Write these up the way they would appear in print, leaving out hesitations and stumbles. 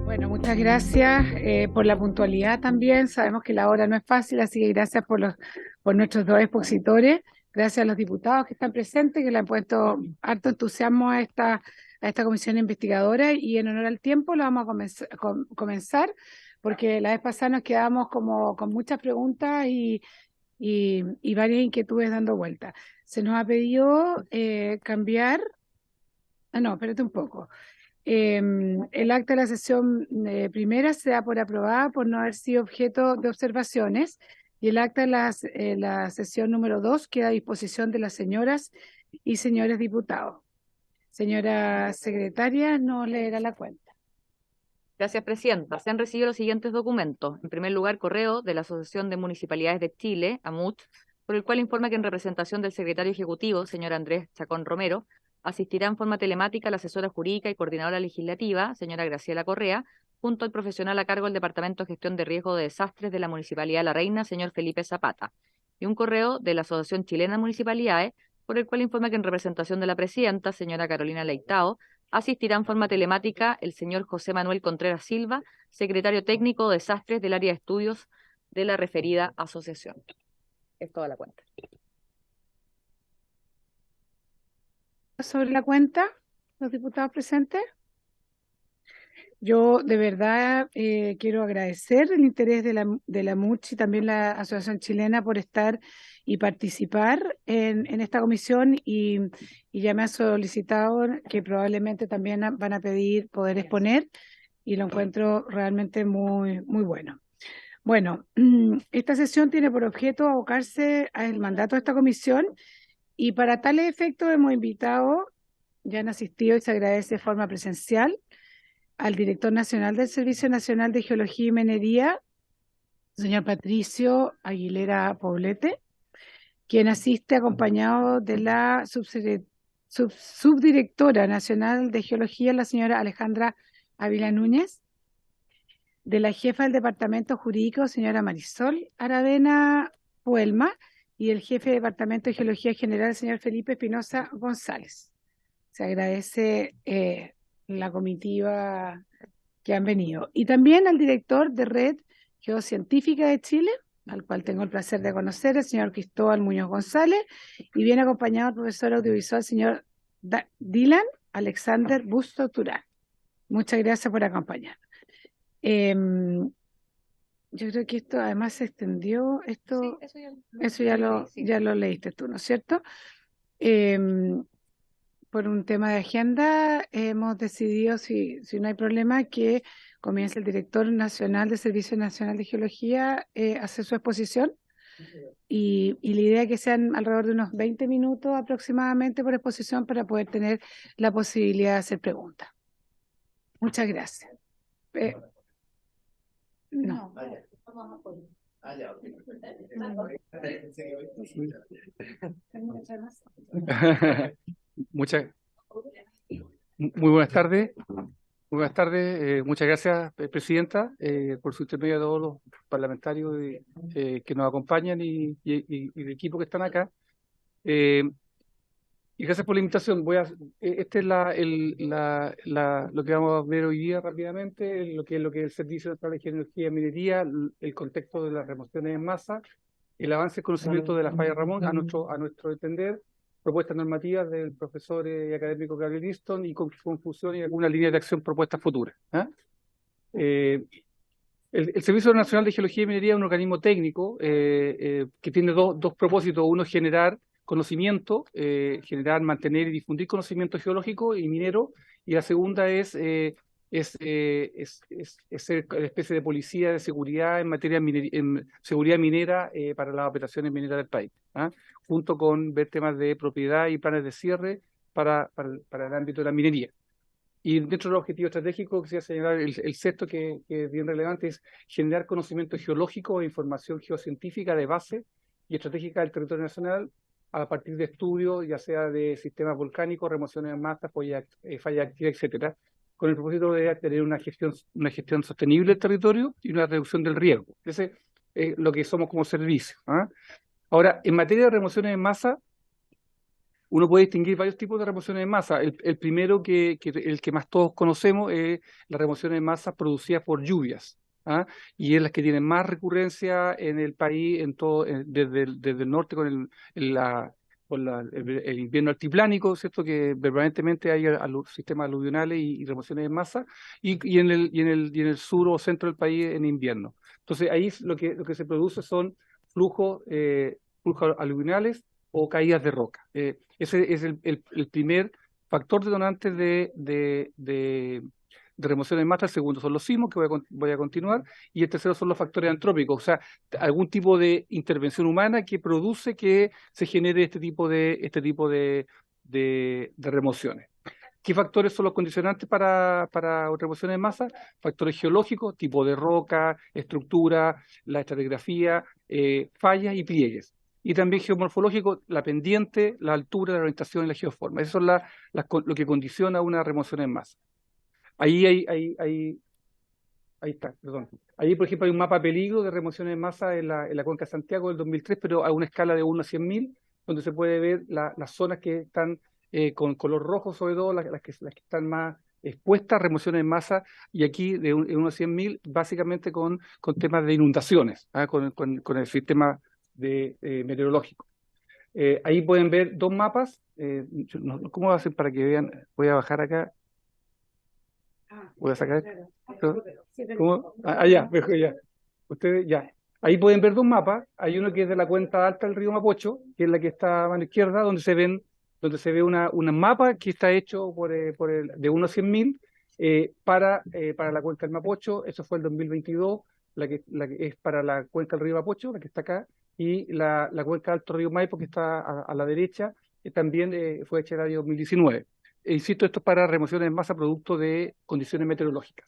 Bueno, muchas gracias por la puntualidad también. Sabemos que la hora no es fácil, así que gracias por nuestros dos expositores. Gracias a los diputados que están presentes, que le han puesto harto entusiasmo a esta comisión investigadora. Y en honor al tiempo lo vamos a comenzar, porque la vez pasada nos quedamos como con muchas preguntas y varias inquietudes dando vuelta. Se nos ha pedido cambiar. Ah, no, espérate un poco. El acta de la sesión primera se da por aprobada por no haber sido objeto de observaciones, y el acta de la sesión número 2 queda a disposición de las señoras y señores diputados. Señora secretaria, ¿nos leerá la cuenta? Gracias, Presidenta. Se han recibido los siguientes documentos. En primer lugar, correo de la Asociación de Municipalidades de Chile, AMUT, por el cual informa que en representación del secretario ejecutivo, señor Andrés Chacón Romero, asistirá en forma telemática la asesora jurídica y coordinadora legislativa, señora Graciela Correa, junto al profesional a cargo del Departamento de Gestión de Riesgo de Desastres de la Municipalidad de La Reina, señor Felipe Zapata, y un correo de la Asociación Chilena de Municipalidades, por el cual informa que en representación de la presidenta, señora Carolina Leitao, asistirá en forma telemática el señor José Manuel Contreras Silva, secretario técnico de Desastres del área de estudios de la referida asociación. Es toda la cuenta. Sobre la cuenta, los diputados presentes. Yo de verdad quiero agradecer el interés de la MUCH y también la Asociación Chilena por estar y participar en esta comisión, y ya me ha solicitado que probablemente también van a pedir poder exponer, y lo encuentro realmente muy, muy bueno. Bueno, esta sesión tiene por objeto abocarse al mandato de esta comisión, y para tales efectos hemos invitado, ya han asistido y se agradece de forma presencial, al director nacional del Servicio Nacional de Geología y Minería, señor Patricio Aguilera Poblete, quien asiste acompañado de la subdirectora nacional de Geología, la señora Alejandra Ávila Núñez, de la jefa del Departamento Jurídico, señora Marisol Aravena Puelma, y el jefe de Departamento de Geología General, señor Felipe Espinosa González. Se agradece la comitiva que han venido. Y también al director de Red Geocientífica de Chile, al cual tengo el placer de conocer, el señor Cristóbal Muñoz González, y viene acompañado del profesor audiovisual, señor Dylan Alexander Busto Turán. Muchas gracias por acompañarnos. Yo creo que esto además se extendió, esto, sí, eso ya lo leíste tú, ¿no es cierto? Por un tema de agenda hemos decidido, si no hay problema, que comience el director nacional del Servicio Nacional de Geología a hacer su exposición, y la idea es que sean alrededor de unos 20 minutos aproximadamente por exposición para poder tener la posibilidad de hacer preguntas. Muchas gracias. No. Muy buenas tardes. Muy buenas tardes. Muchas gracias, Presidenta, por su intermedio a todos los parlamentarios que nos acompañan y el equipo que están acá. Y gracias por la invitación. Este es lo que vamos a ver hoy día rápidamente, lo que es el Servicio Nacional de Geología y Minería, el contexto de las remociones en masa, el avance y conocimiento de la falla Ramón a nuestro entender, propuestas normativas del profesor y académico Gabriel Easton, y confusión y algunas líneas de acción propuestas futuras. El Servicio Nacional de Geología y Minería es un organismo técnico que tiene dos propósitos. Uno es generar conocimiento, generar, mantener y difundir conocimiento geológico y minero, y la segunda es ser una especie de policía de seguridad en materia en seguridad minera para las operaciones mineras del país, junto con ver temas de propiedad y planes de cierre para el ámbito de la minería. Y dentro del objetivo estratégico, quisiera señalar el sexto, que es bien relevante, es generar conocimiento geológico e información geocientífica de base y estratégica del territorio nacional a partir de estudios, ya sea de sistemas volcánicos, remociones en masa, falla activa, etcétera, con el propósito de tener una gestión sostenible del territorio y una reducción del riesgo. Ese lo que somos como servicio. Ahora, en materia de remociones en masa, uno puede distinguir varios tipos de remociones en masa. El primero, el que más todos conocemos, es la remoción en masa producida por lluvias. Y es las que tienen más recurrencia en el país, desde el norte con el invierno altiplánico, ¿cierto? Que permanentemente hay sistemas aluvionales y remociones en masa, y en el sur o centro del país en invierno. Entonces ahí lo que se produce son flujos aluvionales o caídas de roca. Ese es el primer factor detonante de remoción en masa. El segundo son los sismos, que voy a continuar, y el tercero son los factores antrópicos, o sea, algún tipo de intervención humana que produce que se genere este tipo de remociones. ¿Qué factores son los condicionantes para remociones en masa? Factores geológicos, tipo de roca, estructura, la estratigrafía, fallas y pliegues. Y también geomorfológico, la pendiente, la altura, la orientación y la geoforma. Eso es lo que condiciona una remoción en masa. Ahí está, perdón. Ahí, por ejemplo, hay un mapa de peligro de remociones en masa en la Cuenca de Santiago del 2003, pero a una escala de 1 a 100.000, donde se puede ver las zonas que están con color rojo, sobre todo las que están más expuestas a remociones en masa, y aquí de 1 a 100.000, básicamente con temas de inundaciones, con el sistema meteorológico. Ahí pueden ver dos mapas. ¿Cómo hacen para que vean? Voy a bajar acá. Voy a sacar. ¿Cómo? Ya, mejor ya. Ustedes ya. Ahí pueden ver dos mapas. Hay uno que es de la cuenca alta del río Mapocho, que es la que está a mano izquierda, donde se ve un mapa que está hecho de 1 a 100.000 para la cuenca del Mapocho. Eso fue el 2022, la que es para la cuenca del río Mapocho, la que está acá, y la cuenca alto río Maipo, que está a la derecha, también fue hecha en el año 2019. Insisto, esto es para remociones en masa producto de condiciones meteorológicas.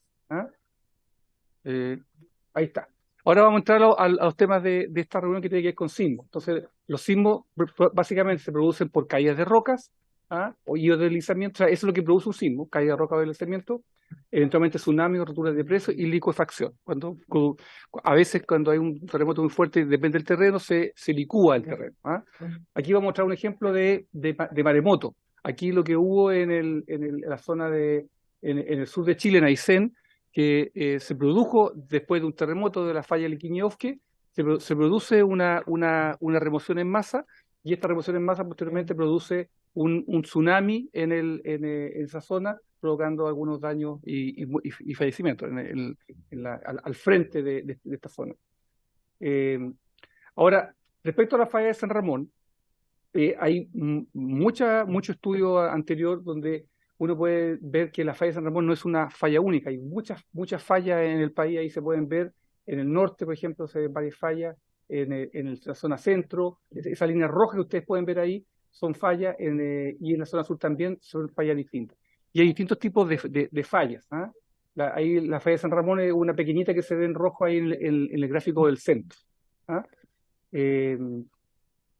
Ahí está. Ahora vamos a entrar a los temas de esta reunión que tiene que ver con sismos. Entonces, los sismos básicamente se producen por caídas de rocas o deslizamientos. O sea, eso es lo que produce un sismo: caída de roca o deslizamiento, eventualmente tsunami o roturas de preso y licuefacción. A veces cuando hay un terremoto muy fuerte, depende del terreno, se licúa el terreno. Aquí vamos a mostrar un ejemplo de maremoto. Aquí lo que hubo en la zona en el sur de Chile, en Aysén, que se produjo después de un terremoto de la falla Liquiñe-Ofque, se produce una remoción en masa, y esta remoción en masa posteriormente produce un tsunami en esa zona, provocando algunos daños y fallecimientos al frente de esta zona. Ahora, respecto a la falla de San Ramón, hay mucho estudio anterior donde uno puede ver que la falla de San Ramón no es una falla única. Hay muchas fallas en el país. Ahí se pueden ver en el norte, por ejemplo, se ven varias fallas, en la zona centro. Esa línea roja que ustedes pueden ver ahí son fallas, y en la zona sur también son fallas distintas. Y hay distintos tipos de fallas. Ahí la falla de San Ramón es una pequeñita que se ve en rojo ahí en el gráfico del centro.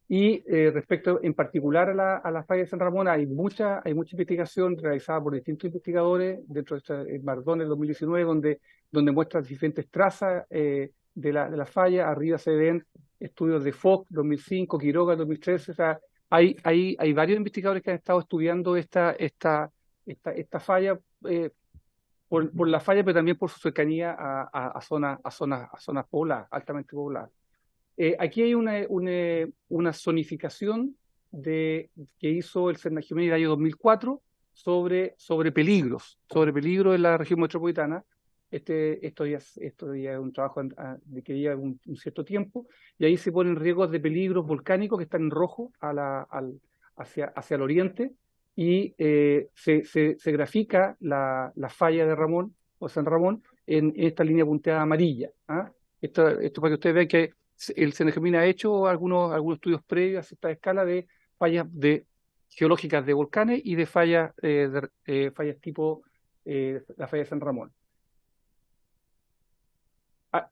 Respecto en particular a la falla de San Ramón, hay mucha investigación realizada por distintos investigadores dentro de Mardón en 2019, donde muestran diferentes trazas de la falla. Arriba se ven estudios de Fock 2005, Quiroga 2013. O sea, hay varios investigadores que han estado estudiando esta falla, por la falla, pero también por su cercanía a zonas pobladas, altamente pobladas. Aquí hay una zonificación que hizo el CERNAGIOMEDI en el año 2004 sobre peligros en la región metropolitana. Esto ya es un trabajo que lleva un cierto tiempo, y ahí se ponen riesgos de peligros volcánicos que están en rojo hacia el oriente, y se grafica la falla de Ramón o San Ramón en esta línea punteada amarilla. Esto para que ustedes vean que el CERNAGIOMEDI ha hecho algunos estudios previos a esta escala de fallas geológicas de volcanes y de fallas tipo la falla de San Ramón.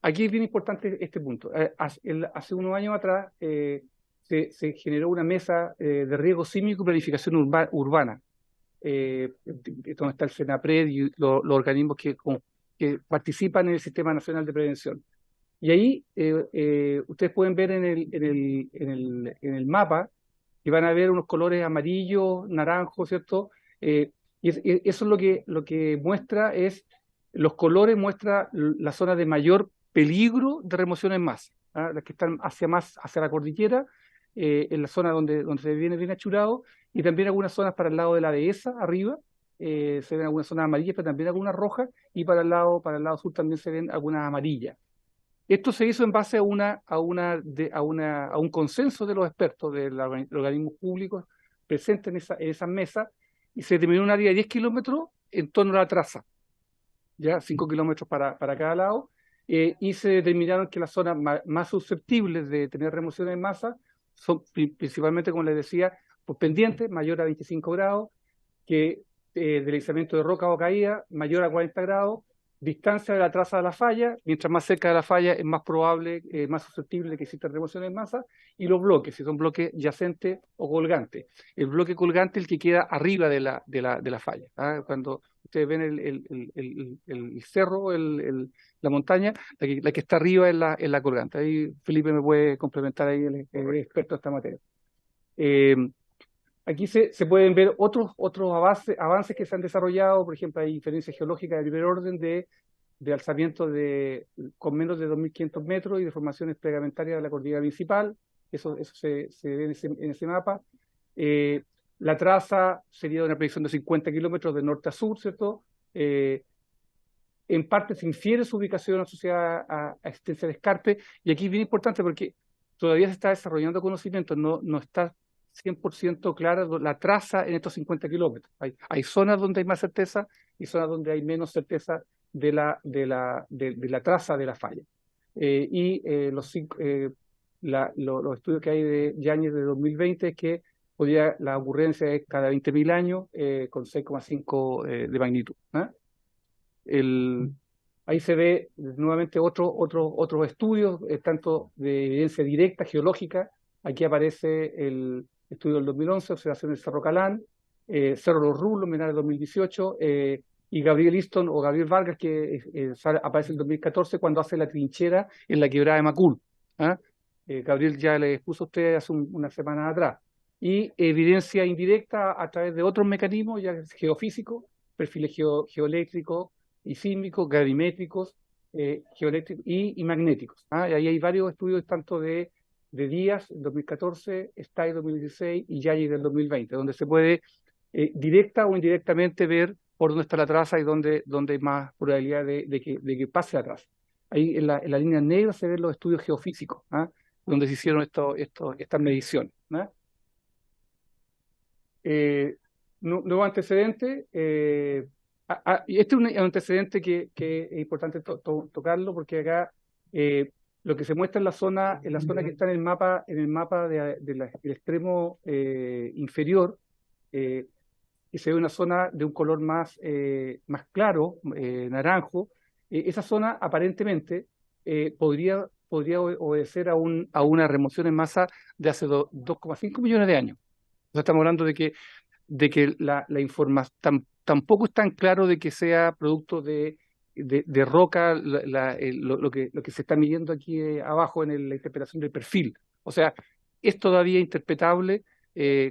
Aquí es bien importante este punto. Hace unos años atrás se generó una mesa de riesgo sísmico y planificación urbana, donde está el CENAPRED y los organismos que participan en el Sistema Nacional de Prevención. Y ahí ustedes pueden ver en el mapa que van a ver unos colores amarillos, naranjos, ¿cierto? Eso es lo que muestra es, los colores muestra la zona de mayor peligro de remoción en masa, ¿ah? Las que están más hacia la cordillera, en la zona donde se viene bien achurado, y también algunas zonas para el lado de la dehesa, arriba, se ven algunas zonas amarillas, pero también algunas rojas, y para el lado sur también se ven algunas amarillas. Esto se hizo en base a un consenso de los expertos de los organismos públicos presentes en esas mesas, y se determinó un área de 10 kilómetros en torno a la traza, ya 5 kilómetros para cada lado, y se determinaron que las zonas más susceptibles de tener remociones en masa son principalmente, como les decía, por pendientes mayor a 25 grados, que deslizamiento de roca o caída mayor a 40 grados, distancia de la traza de la falla, mientras más cerca de la falla es más probable, más susceptible que exista remoción en masa, y los bloques, si son bloques yacentes o colgantes. El bloque colgante es el que queda arriba de la falla, ¿ah? Cuando ustedes ven el cerro, la montaña, la que está arriba es la colgante. Ahí Felipe me puede complementar, ahí el experto en esta materia. Aquí se pueden ver otros avances que se han desarrollado. Por ejemplo, hay diferencias geológicas de primer orden de alzamiento con menos de 2.500 metros y de formaciones pregamentarias de la cordillera principal. Eso se ve en ese mapa. La traza sería de una predicción de 50 kilómetros de norte a sur, ¿cierto? En parte se infiere su ubicación asociada a existencia de escarpe, y aquí es bien importante porque todavía se está desarrollando conocimiento, no está 100% clara la traza en estos 50 kilómetros. Hay zonas donde hay más certeza y zonas donde hay menos certeza de la traza de la falla. Los estudios que hay de Yáñez de 2020 es que la ocurrencia es cada 20.000 años, con 6,5 de magnitud, ¿eh? Ahí se ve nuevamente otros estudios, tanto de evidencia directa, geológica. Aquí aparece el estudio del 2011, observación del Cerro Calán, Cerro Los Rulos, Menares 2018, y Gabriel Easton o Gabriel Vargas, que aparece en 2014 cuando hace la trinchera en la quebrada de Macul, ¿ah? Gabriel ya le expuso a ustedes hace unas semanas atrás. Y evidencia indirecta a través de otros mecanismos, ya geofísicos, perfiles geoeléctricos y sísmicos, gravimétricos, geoeléctricos y magnéticos, ¿ah? Y ahí hay varios estudios, tanto de Díaz, 2014, STAI 2016 y Yagi del 2020, donde se puede directa o indirectamente ver por dónde está la traza y dónde hay más probabilidad de que pase la traza. Ahí en la línea negra se ven los estudios geofísicos, ¿ah? Donde se hicieron estas mediciones, ¿ah? Nuevo antecedente. Y este es un antecedente que es importante tocarlo, porque acá lo que se muestra en la zona que está en el mapa del extremo inferior, que se ve una zona de un color más claro, naranjo. Esa zona aparentemente podría obedecer a una remoción en masa de hace 2,5 millones de años. O sea, estamos hablando de que la información tampoco es tan claro de que sea producto de roca, lo que se está midiendo aquí abajo en la interpretación del perfil. O sea, es todavía interpretable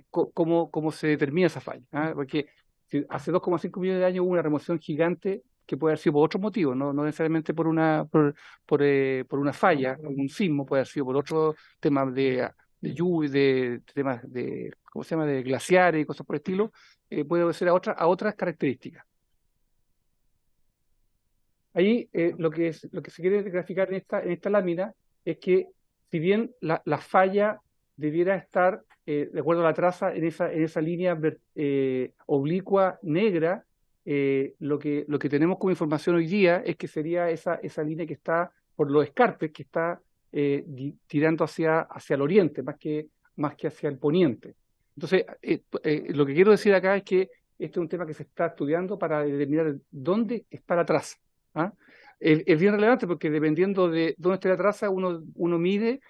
cómo se determina esa falla, ¿ah? Porque hace 2,5 millones de años hubo una remoción gigante que puede haber sido por otros motivos, no necesariamente por una falla, un sismo, puede haber sido por otros temas de lluvia, de temas de, ¿cómo se llama?, de glaciares y cosas por el estilo, puede obedecer a otras características. Ahí lo que se quiere graficar en esta lámina es que, si bien la falla debiera estar, de acuerdo a la traza, en esa línea oblicua negra, lo que tenemos como información hoy día es que sería esa línea que está por los escarpes, que está tirando hacia el oriente, más que hacia el poniente. Entonces, lo que quiero decir acá es que este es un tema que se está estudiando para determinar dónde está la traza, ¿ah? Es bien relevante, porque dependiendo de dónde esté la traza, uno mide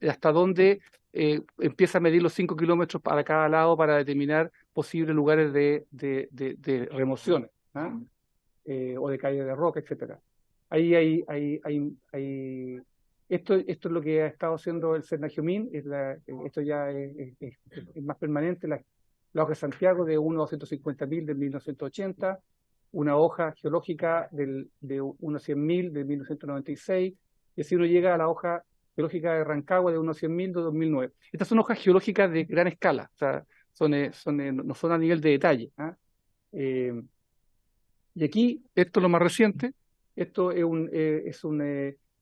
hasta dónde empieza a medir los 5 kilómetros para cada lado para determinar posibles lugares de remociones, ¿ah? O de caída de roca, etcétera. Ahí hay Esto es lo que ha estado haciendo el Cernagiomín, esto ya es más permanente, la hoja de Santiago de 1 a 250.000 de 1980, una hoja geológica de 1 a 100.000 de 1996, y así uno llega a la hoja geológica de Rancagua de 1 a 100.000 de 2009. Estas son hojas geológicas de gran escala, o sea, no son a nivel de detalle, ¿ah? Y aquí, esto es lo más reciente, esto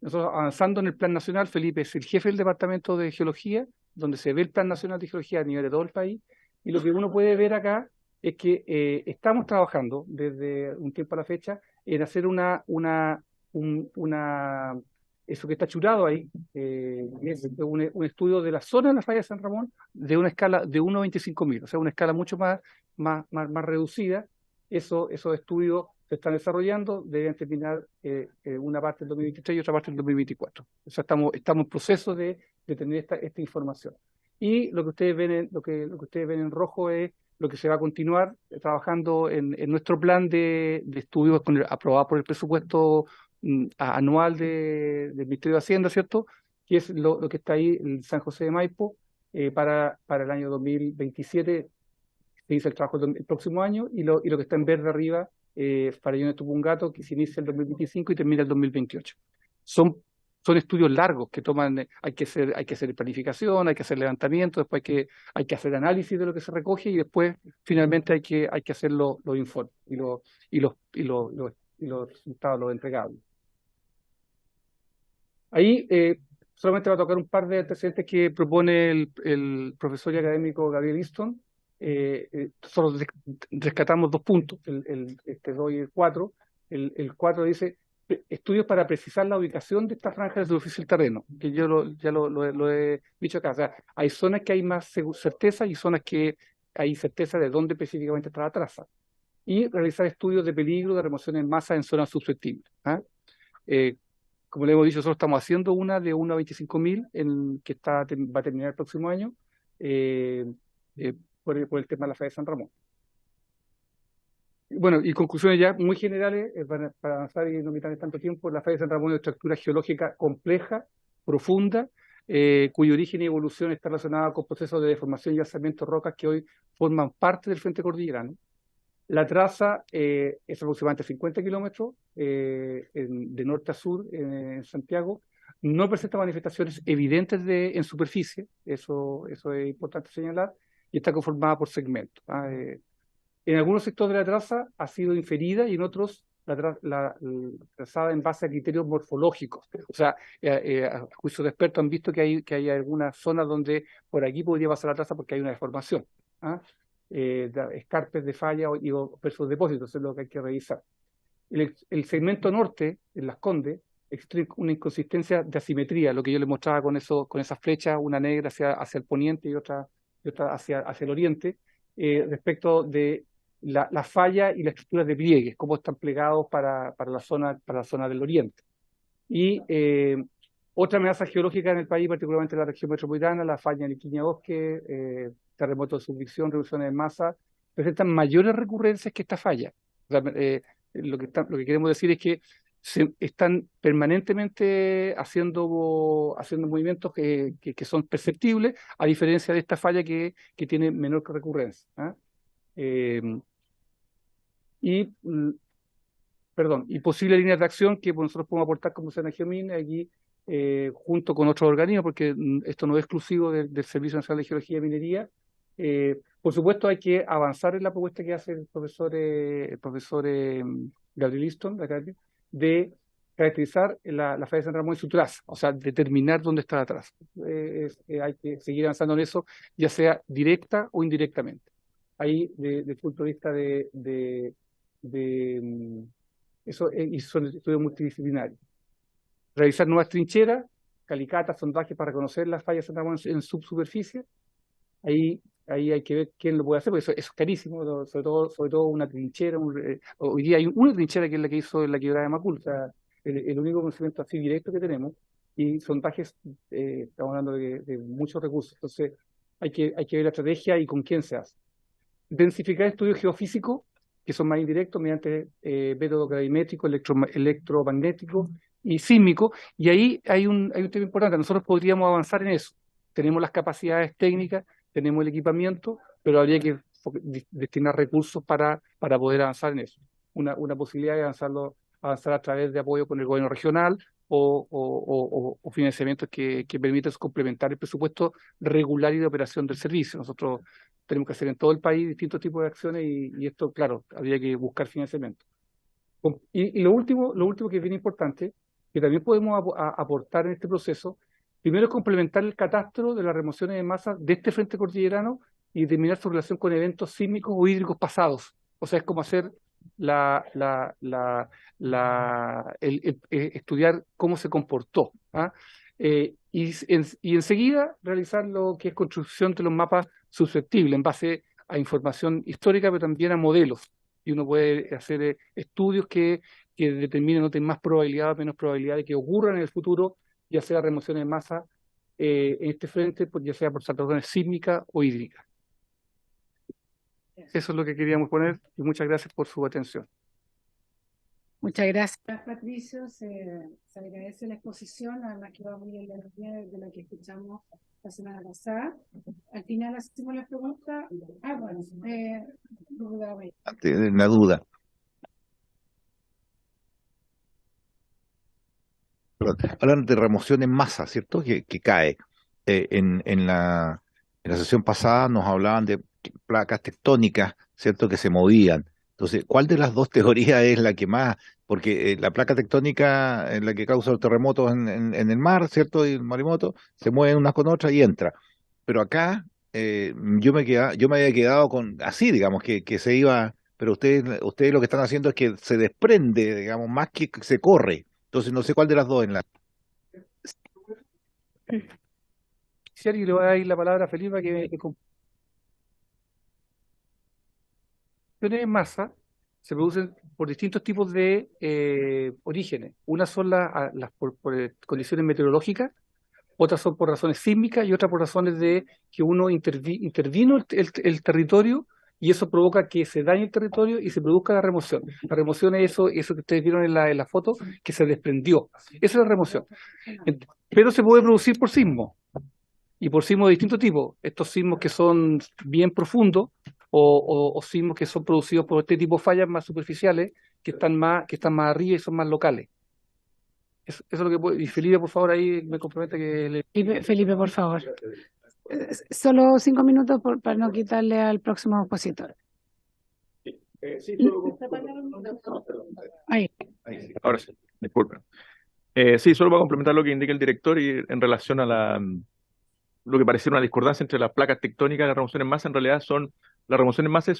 nosotros avanzando en el Plan Nacional. Felipe es el jefe del Departamento de Geología, donde se ve el Plan Nacional de Geología a nivel de todo el país, y lo que uno puede ver acá es que estamos trabajando desde un tiempo a la fecha en hacer eso que está churado ahí, es un estudio de la zona de la falla de San Ramón de una escala de 1 a 25.000, o sea, una escala mucho más reducida. Esos estudios se están desarrollando, deben terminar una parte del 2023 y otra parte del 2024. O sea, estamos en proceso de tener esta información. Y lo que ustedes ven ustedes ven en rojo es lo que se va a continuar trabajando en nuestro plan de estudios aprobado por el presupuesto anual del Ministerio de Hacienda, ¿cierto? Que es lo que está ahí, el San José de Maipo, para el año 2027. Se inicia el trabajo el próximo año, y lo que está en verde arriba, Farellones Tupungato, que se inicia el 2025 y termina el 2028. Son estudios largos que toman, hay que hacer planificación, hay que hacer levantamiento, después hay que hacer análisis de lo que se recoge, y después finalmente hay que hacer los informes y los resultados, los entregables. Ahí solamente va a tocar un par de antecedentes que propone el profesor y académico Gabriel Easton. Solo rescatamos 2 puntos, este 2 y el 4. El 4 dice: estudios para precisar la ubicación de estas franjas de superficie del terreno, que yo ya lo he dicho acá. O sea, hay zonas que hay más certeza y zonas que hay certeza de dónde específicamente está la traza. Y realizar estudios de peligro de remoción en masa en zonas susceptibles, ¿ah? Como le hemos dicho, nosotros estamos haciendo una de 1 a 25.000 que va a terminar el próximo año, por el tema de la falla de San Ramón. Bueno, y conclusiones ya muy generales, para avanzar y no quitarle tanto tiempo. La falla de San Ramón es una estructura geológica compleja, profunda, cuyo origen y evolución está relacionada con procesos de deformación y alzamiento de rocas que hoy forman parte del frente cordillerano. La traza es aproximadamente 50 kilómetros de norte a sur en Santiago. No presenta manifestaciones evidentes en superficie, eso es importante señalar, y está conformada por segmentos. En algunos sectores de la traza ha sido inferida, y en otros la trazada en base a criterios morfológicos. O sea, a juicio de expertos han visto que hay algunas zonas donde por aquí podría pasar la traza porque hay una deformación. Escarpes de falla o versus depósitos, es lo que hay que revisar. El segmento norte, en Las Condes, existe una inconsistencia de asimetría, lo que yo les mostraba con esas flechas, una negra hacia el poniente y otra hacia el oriente, respecto de la falla y las estructuras de pliegues, cómo están plegados para la zona del oriente. Y otra amenaza geológica en el país, particularmente en la región metropolitana, la falla en Iquiña Bosque, terremotos de subducción, reducciones en masa, presentan mayores recurrencias que esta falla. O sea, lo que queremos decir es que se están permanentemente haciendo movimientos que son perceptibles, a diferencia de esta falla que tiene menor recurrencia. Y posibles líneas de acción que nosotros podemos aportar como Cernagiomín aquí, junto con otros organismos, porque esto no es exclusivo del Servicio Nacional de Geología y Minería. Por supuesto, hay que avanzar en la propuesta que hace el profesor Gabriel Easton, de caracterizar la falla de San Ramón y su traza, o sea, determinar dónde está la traza. Hay que seguir avanzando en eso, ya sea directa o indirectamente. Ahí, desde el punto de vista eso, y son estudios multidisciplinarios. Realizar nuevas trincheras, calicatas, sondajes para conocer las fallas de San Ramón en subsuperficie. Ahí hay que ver quién lo puede hacer, porque eso es carísimo, sobre todo una trinchera. Hoy día hay una trinchera que es la que hizo en la quebrada de Macul, o sea, el único conocimiento así directo que tenemos, y sondajes, estamos hablando de muchos recursos. Entonces hay que ver la estrategia y con quién se hace. Densificar estudios geofísicos, que son más indirectos, mediante método gravimétrico, electromagnético, y sísmico, y ahí hay un tema importante. Nosotros podríamos avanzar en eso. Tenemos las capacidades técnicas, tenemos el equipamiento, pero habría que destinar recursos para poder avanzar en eso. Una posibilidad de avanzar a través de apoyo con el gobierno regional o financiamientos que permitan complementar el presupuesto regular y de operación del servicio. Nosotros tenemos que hacer en todo el país distintos tipos de acciones y esto, claro, habría que buscar financiamiento. Y lo último que es bien importante, que también podemos aportar en este proceso, primero es complementar el catastro de las remociones de masa de este frente cordillerano y determinar su relación con eventos sísmicos o hídricos pasados. O sea, es como hacer estudiar cómo se comportó. ¿Ah? Y enseguida realizar lo que es construcción de los mapas susceptibles en base a información histórica, pero también a modelos. Y uno puede hacer estudios que determinen no tienen más probabilidad o menos probabilidad de que ocurran en el futuro, ya sea remociones de masa en este frente, ya sea por razones sísmicas o hídricas. Eso es lo que queríamos poner y muchas gracias por su atención. Muchas gracias, Patricio. Se agradece la exposición, además que va muy en la línea de lo que escuchamos la semana pasada. Al final hacemos la pregunta. Bueno, una duda. Hablan de remoción en masa, ¿cierto? Que cae. En la sesión pasada nos hablaban de placas tectónicas, ¿cierto? Que se movían. Entonces, ¿cuál de las dos teorías es la que más? Porque la placa tectónica es la que causa los terremotos en el mar, ¿cierto? Y el maremoto, se mueven unas con otras y entra. Pero acá yo me había quedado con así, digamos, que se iba, pero ustedes lo que están haciendo es que se desprende, digamos, más que se corre. Entonces no sé cuál de las dos en la... Si alguien le va a dar la palabra a Felipe que en masa se producen por distintos tipos de orígenes. Unas son por condiciones meteorológicas, otras son por razones sísmicas y otras por razones de que uno intervino el territorio y eso provoca que se dañe el territorio y se produzca la remoción. La remoción es eso que ustedes vieron en la foto, que se desprendió. Eso es la remoción. Pero se puede producir por sismo. Y por sismos de distintos tipos. Estos sismos que son bien profundos o sismos que son producidos por este tipo de fallas más superficiales que están más arriba y son más locales. Eso es lo que puede. Y Felipe, por favor, ahí me compromete que Felipe, por favor. Solo 5 minutos para no quitarle al próximo expositor. Sí, solo Ahí. Ahora sí, disculpen. Sí, solo para complementar lo que indica el director y en relación a lo que pareciera una discordancia entre las placas tectónicas y las remociones en masa, en realidad las remociones en masa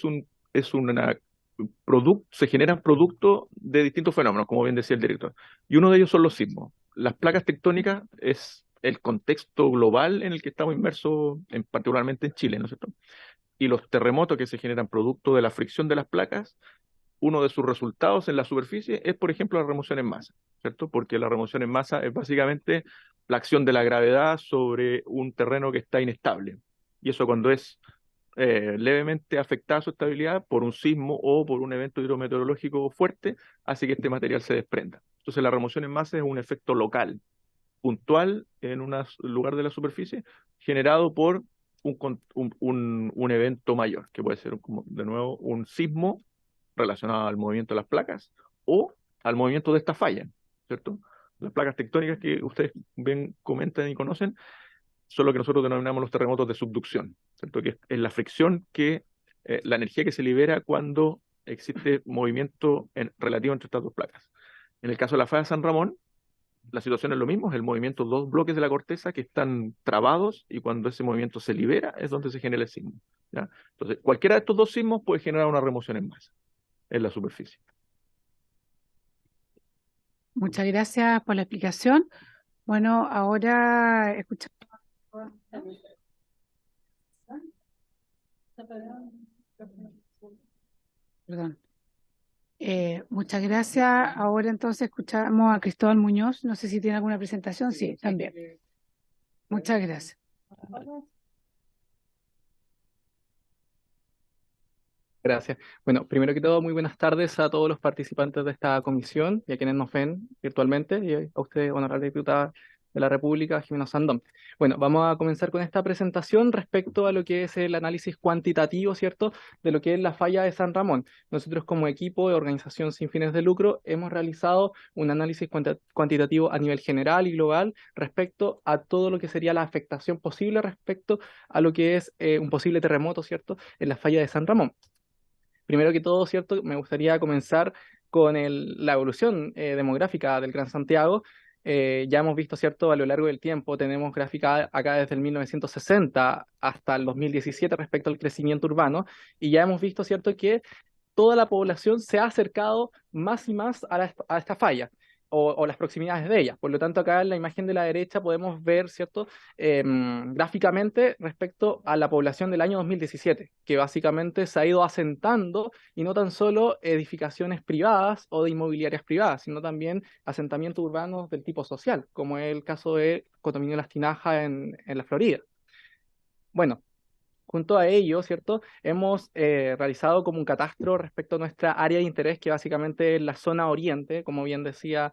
se generan producto de distintos fenómenos, como bien decía el director. Y uno de ellos son los sismos. Las placas tectónicas es el contexto global en el que estamos inmersos, particularmente en Chile, ¿no es cierto? Y los terremotos que se generan producto de la fricción de las placas, uno de sus resultados en la superficie es, por ejemplo, la remoción en masa, ¿cierto? Porque la remoción en masa es básicamente la acción de la gravedad sobre un terreno que está inestable. Y eso cuando es levemente afectada su estabilidad por un sismo o por un evento hidrometeorológico fuerte, hace que este material se desprenda. Entonces la remoción en masa es un efecto local, puntual, en un lugar de la superficie, generado por un evento mayor, que puede ser, de nuevo, un sismo relacionado al movimiento de las placas o al movimiento de esta falla, ¿cierto? Las placas tectónicas que ustedes ven, comentan y conocen son lo que nosotros denominamos los terremotos de subducción, ¿cierto? Que es la fricción la energía que se libera cuando existe movimiento relativo entre estas dos placas. En el caso de la falla de San Ramón, la situación es lo mismo, es el movimiento de dos bloques de la corteza que están trabados y cuando ese movimiento se libera es donde se genera el sismo, ¿ya? Entonces, cualquiera de estos dos sismos puede generar una remoción en masa en la superficie. Muchas gracias por la explicación. Bueno, ahora escuchamos. Perdón. Muchas gracias. Ahora entonces escuchamos a Cristóbal Muñoz. No sé si tiene alguna presentación. Sí, también. Muchas gracias. Gracias. Bueno, primero que todo, muy buenas tardes a todos los participantes de esta comisión y a quienes nos ven virtualmente, y a usted, honorable diputada de la República, Jimena Sandón. Bueno, vamos a comenzar con esta presentación respecto a lo que es el análisis cuantitativo, ¿cierto?, de lo que es la falla de San Ramón. Nosotros, como equipo de organización sin fines de lucro, hemos realizado un análisis cuantitativo a nivel general y global respecto a todo lo que sería la afectación posible respecto a lo que es un posible terremoto, ¿cierto?, en la falla de San Ramón. Primero que todo, ¿cierto? Me gustaría comenzar con la evolución demográfica del Gran Santiago. Ya hemos visto, ¿cierto?, a lo largo del tiempo, tenemos gráfica acá desde el 1960 hasta el 2017 respecto al crecimiento urbano, y ya hemos visto, ¿cierto?, que toda la población se ha acercado más y más a esta falla o las proximidades de ella. Por lo tanto, acá en la imagen de la derecha podemos ver, ¿cierto?, gráficamente respecto a la población del año 2017, que básicamente se ha ido asentando, y no tan solo edificaciones privadas o de inmobiliarias privadas, sino también asentamientos urbanos del tipo social, como es el caso de Condominio Las Tinajas en la Florida. Bueno, junto a ello, ¿cierto?, hemos realizado como un catastro respecto a nuestra área de interés, que básicamente es la zona oriente, como bien decía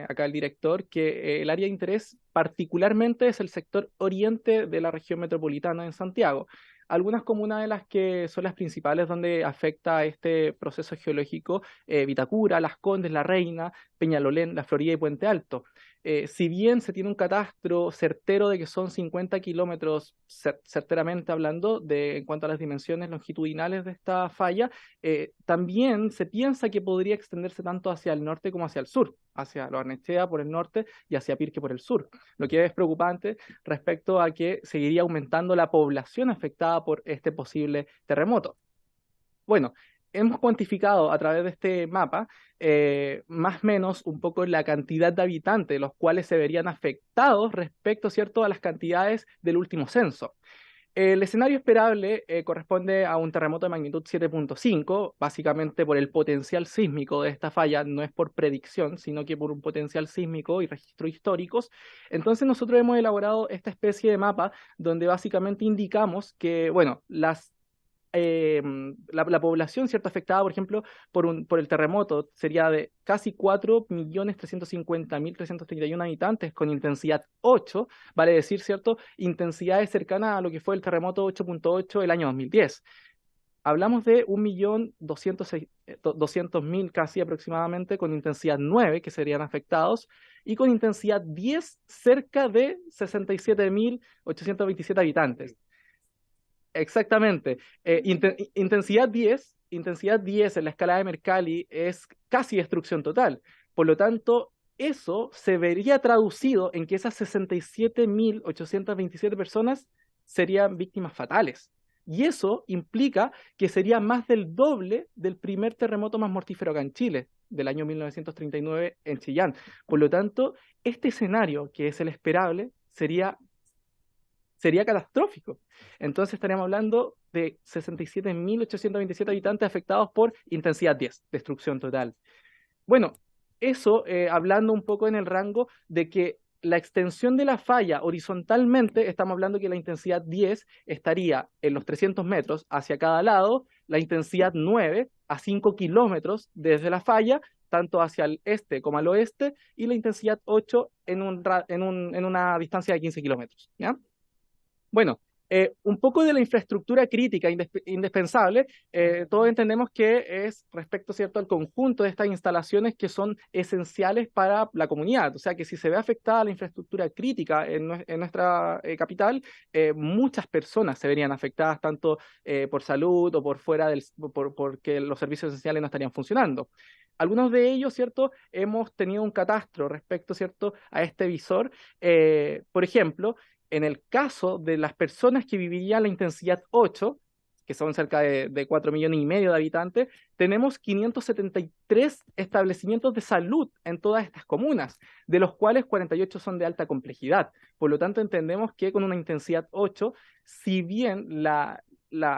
acá el director, que el área de interés particularmente es el sector oriente de la región metropolitana en Santiago. Algunas comunas de las que son las principales donde afecta este proceso geológico, Vitacura, Las Condes, La Reina, Peñalolén, La Florida y Puente Alto. Si bien se tiene un catastro certero de que son 50 kilómetros, certeramente hablando, en cuanto a las dimensiones longitudinales de esta falla, también se piensa que podría extenderse tanto hacia el norte como hacia el sur, hacia Lo Barnechea por el norte y hacia Pirque por el sur, lo que es preocupante respecto a que seguiría aumentando la población afectada por este posible terremoto. Bueno, hemos cuantificado a través de este mapa más o menos un poco la cantidad de habitantes, los cuales se verían afectados respecto, ¿cierto?, a las cantidades del último censo. El escenario esperable corresponde a un terremoto de magnitud 7.5, básicamente por el potencial sísmico de esta falla, no es por predicción, sino que por un potencial sísmico y registros históricos. Entonces nosotros hemos elaborado esta especie de mapa donde básicamente indicamos que, bueno, la población, ¿cierto?, afectada, por ejemplo, por el terremoto sería de casi 4.350.331 habitantes con intensidad 8, vale decir, ¿cierto?, intensidades cercanas a lo que fue el terremoto 8.8 del año 2010. Hablamos de 1.200.000 casi aproximadamente con intensidad 9 que serían afectados, y con intensidad 10 cerca de 67.827 habitantes. Exactamente. Intensidad 10 en la escala de Mercalli es casi destrucción total. Por lo tanto, eso se vería traducido en que esas 67.827 personas serían víctimas fatales. Y eso implica que sería más del doble del primer terremoto más mortífero acá en Chile, del año 1939 en Chillán. Por lo tanto, este escenario, que es el esperable, sería catastrófico. Entonces estaríamos hablando de 67.827 habitantes afectados por intensidad 10, destrucción total. Bueno, eso hablando un poco en el rango de que la extensión de la falla horizontalmente, estamos hablando que la intensidad 10 estaría en los 300 metros hacia cada lado, la intensidad 9 a 5 kilómetros desde la falla, tanto hacia el este como al oeste, y la intensidad 8 en una distancia de 15 kilómetros, ¿ya? Bueno, un poco de la infraestructura crítica indispensable, todos entendemos que es respecto, ¿cierto?, al conjunto de estas instalaciones que son esenciales para la comunidad. O sea, que si se ve afectada la infraestructura crítica en nuestra capital, muchas personas se verían afectadas, tanto por salud o por fuera porque los servicios esenciales no estarían funcionando. Algunos de ellos, ¿cierto?, hemos tenido un catastro respecto, ¿cierto?, a este visor. Por ejemplo, en el caso de las personas que vivirían la intensidad 8, que son cerca de 4,5 millones de habitantes, tenemos 573 establecimientos de salud en todas estas comunas, de los cuales 48 son de alta complejidad. Por lo tanto, entendemos que con una intensidad 8, si bien la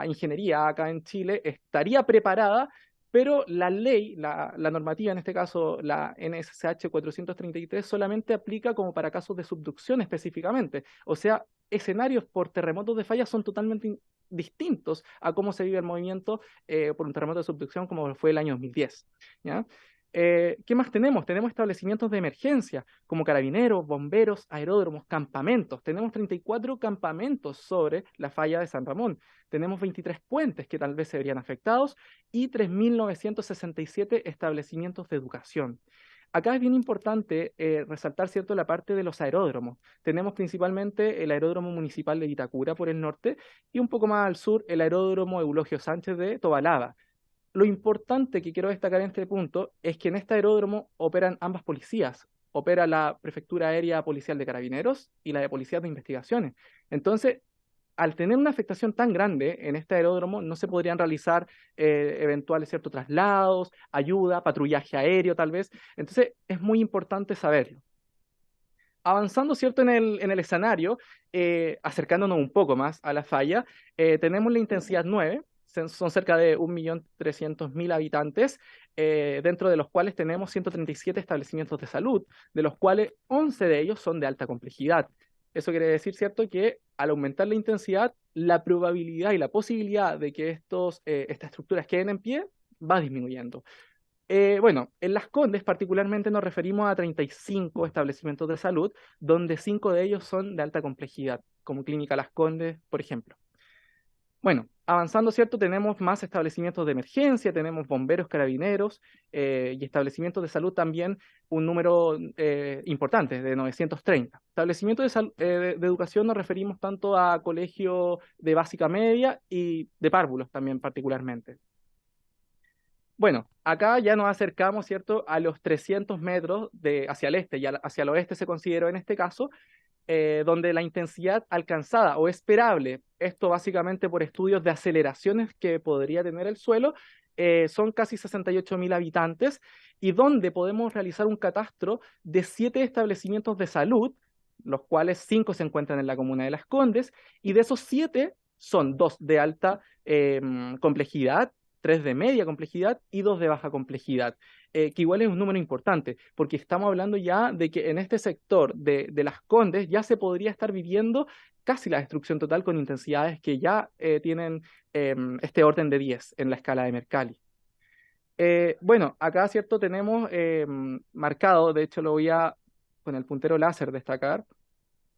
ingeniería acá en Chile estaría preparada, pero la ley, la normativa, en este caso la NSCH 433, solamente aplica como para casos de subducción específicamente. O sea, escenarios por terremotos de falla son totalmente distintos a cómo se vive el movimiento por un terremoto de subducción como fue el año 2010. ¿Ya? ¿Qué más tenemos? Tenemos establecimientos de emergencia, como carabineros, bomberos, aeródromos, campamentos. Tenemos 34 campamentos sobre la falla de San Ramón. Tenemos 23 puentes que tal vez se verían afectados y 3.967 establecimientos de educación. Acá es bien importante resaltar, ¿cierto?, la parte de los aeródromos. Tenemos principalmente el aeródromo municipal de Vitacura por el norte y un poco más al sur el aeródromo Eulogio Sánchez de Tobalaba. Lo importante que quiero destacar en este punto es que en este aeródromo operan ambas policías. Opera la Prefectura Aérea Policial de Carabineros y la de Policía de Investigaciones. Entonces, al tener una afectación tan grande en este aeródromo, no se podrían realizar eventuales ciertos traslados, ayuda, patrullaje aéreo tal vez. Entonces, es muy importante saberlo. Avanzando, ¿cierto?, en el escenario, acercándonos un poco más a la falla, tenemos la intensidad 9, son cerca de 1.300.000 habitantes, dentro de los cuales tenemos 137 establecimientos de salud, de los cuales 11 de ellos son de alta complejidad. Eso quiere decir, ¿cierto?, que al aumentar la intensidad, la probabilidad y la posibilidad de que estas estructuras queden en pie va disminuyendo. Bueno, en Las Condes particularmente nos referimos a 35 establecimientos de salud, donde 5 de ellos son de alta complejidad, como Clínica Las Condes, por ejemplo. Bueno, avanzando, ¿cierto? Tenemos más establecimientos de emergencia, tenemos bomberos, carabineros y establecimientos de salud también, un número importante, de 930. Establecimientos de educación nos referimos tanto a colegio de básica media y de párvulos también particularmente. Bueno, acá ya nos acercamos, ¿cierto?, a los 300 metros hacia el este, y hacia el oeste se consideró en este caso, donde la intensidad alcanzada o esperable, esto básicamente por estudios de aceleraciones que podría tener el suelo, son casi 68.000 habitantes, y donde podemos realizar un catastro de 7 establecimientos de salud, los cuales 5 se encuentran en la comuna de Las Condes, y de esos 7 son 2 de alta complejidad, 3 de media complejidad y 2 de baja complejidad, que igual es un número importante, porque estamos hablando ya de que en este sector de Las Condes ya se podría estar viviendo casi la destrucción total con intensidades que ya tienen este orden de 10 en la escala de Mercalli. Bueno, acá, ¿cierto?, tenemos marcado, de hecho lo voy a con el puntero láser destacar.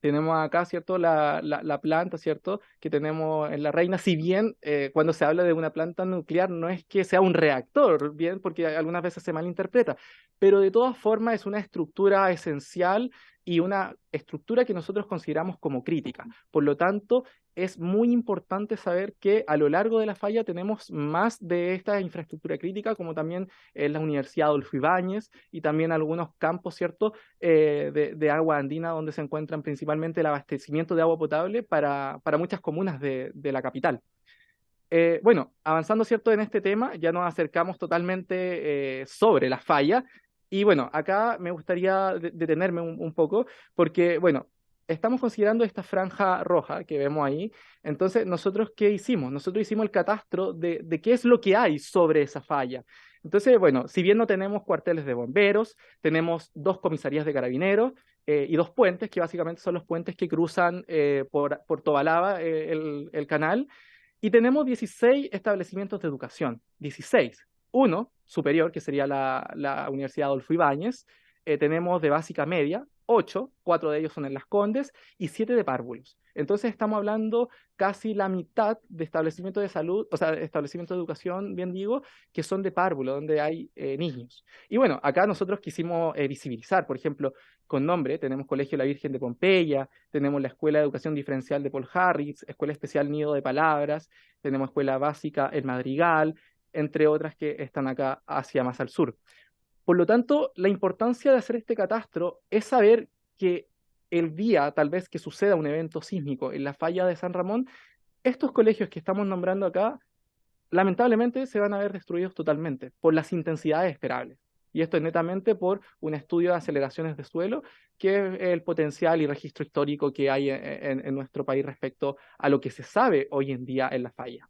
Tenemos acá, ¿cierto?, la planta, ¿cierto?, que tenemos en La Reina, si bien cuando se habla de una planta nuclear no es que sea un reactor, bien, porque algunas veces se malinterpreta, pero de todas formas es una estructura esencial y una estructura que nosotros consideramos como crítica. Por lo tanto, es muy importante saber que a lo largo de la falla tenemos más de esta infraestructura crítica, como también la Universidad Adolfo Ibáñez y también algunos campos, ¿cierto?, de agua andina, donde se encuentran principalmente el abastecimiento de agua potable para muchas comunas de la capital. Bueno, avanzando, ¿cierto?, en este tema, ya nos acercamos totalmente sobre la falla. Y bueno, acá me gustaría detenerme un poco, porque, bueno, estamos considerando esta franja roja que vemos ahí. Entonces, ¿nosotros qué hicimos? Nosotros hicimos el catastro de qué es lo que hay sobre esa falla. Entonces, bueno, si bien no tenemos cuarteles de bomberos, tenemos 2 comisarías de carabineros y 2 puentes, que básicamente son los puentes que cruzan por Tobalaba el canal, y tenemos 16 establecimientos de educación, 16. Uno superior, que sería la Universidad Adolfo Ibáñez, tenemos de básica media, 8, 4 de ellos son en Las Condes, y 7 de párvulos. Entonces estamos hablando casi la mitad de establecimientos de salud, o sea, establecimientos de educación, bien digo, que son de párvulo, donde hay niños. Y bueno, acá nosotros quisimos visibilizar, por ejemplo, con nombre, tenemos Colegio La Virgen de Pompeya, tenemos la Escuela de Educación Diferencial de Paul Harris, Escuela Especial Nido de Palabras, tenemos Escuela Básica El Madrigal, entre otras que están acá hacia más al sur. Por lo tanto, la importancia de hacer este catastro es saber que el día, tal vez, que suceda un evento sísmico en la falla de San Ramón, estos colegios que estamos nombrando acá, lamentablemente se van a ver destruidos totalmente por las intensidades esperables. Y esto es netamente por un estudio de aceleraciones de suelo, que es el potencial y registro histórico que hay en nuestro país respecto a lo que se sabe hoy en día en la falla.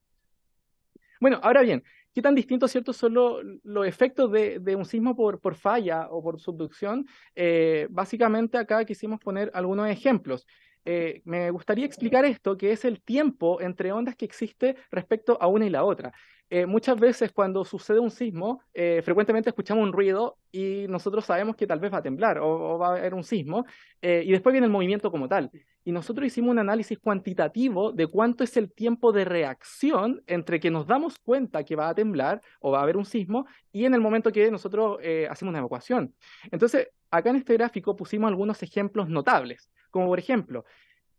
Bueno, ahora bien, ¿qué tan distintos, cierto, son los efectos de un sismo por falla o por subducción? Básicamente acá quisimos poner algunos ejemplos. me gustaría explicar esto, que es el tiempo entre ondas que existe respecto a una y la otra. Muchas veces cuando sucede un sismo, frecuentemente escuchamos un ruido y nosotros sabemos que tal vez va a temblar o va a haber un sismo, y después viene el movimiento como tal. Y nosotros hicimos un análisis cuantitativo de cuánto es el tiempo de reacción entre que nos damos cuenta que va a temblar o va a haber un sismo y en el momento que nosotros hacemos una evacuación. Entonces, acá en este gráfico pusimos algunos ejemplos notables, como por ejemplo,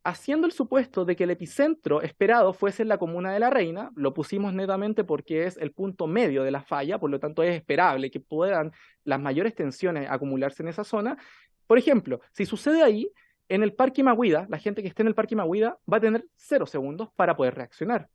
haciendo el supuesto de que el epicentro esperado fuese en la comuna de La Reina, lo pusimos netamente porque es el punto medio de la falla, por lo tanto es esperable que puedan las mayores tensiones acumularse en esa zona. Por ejemplo, si sucede ahí, en el Parque Mahuida, la gente que esté en el Parque Mahuida va a tener 0 segundos para poder reaccionar.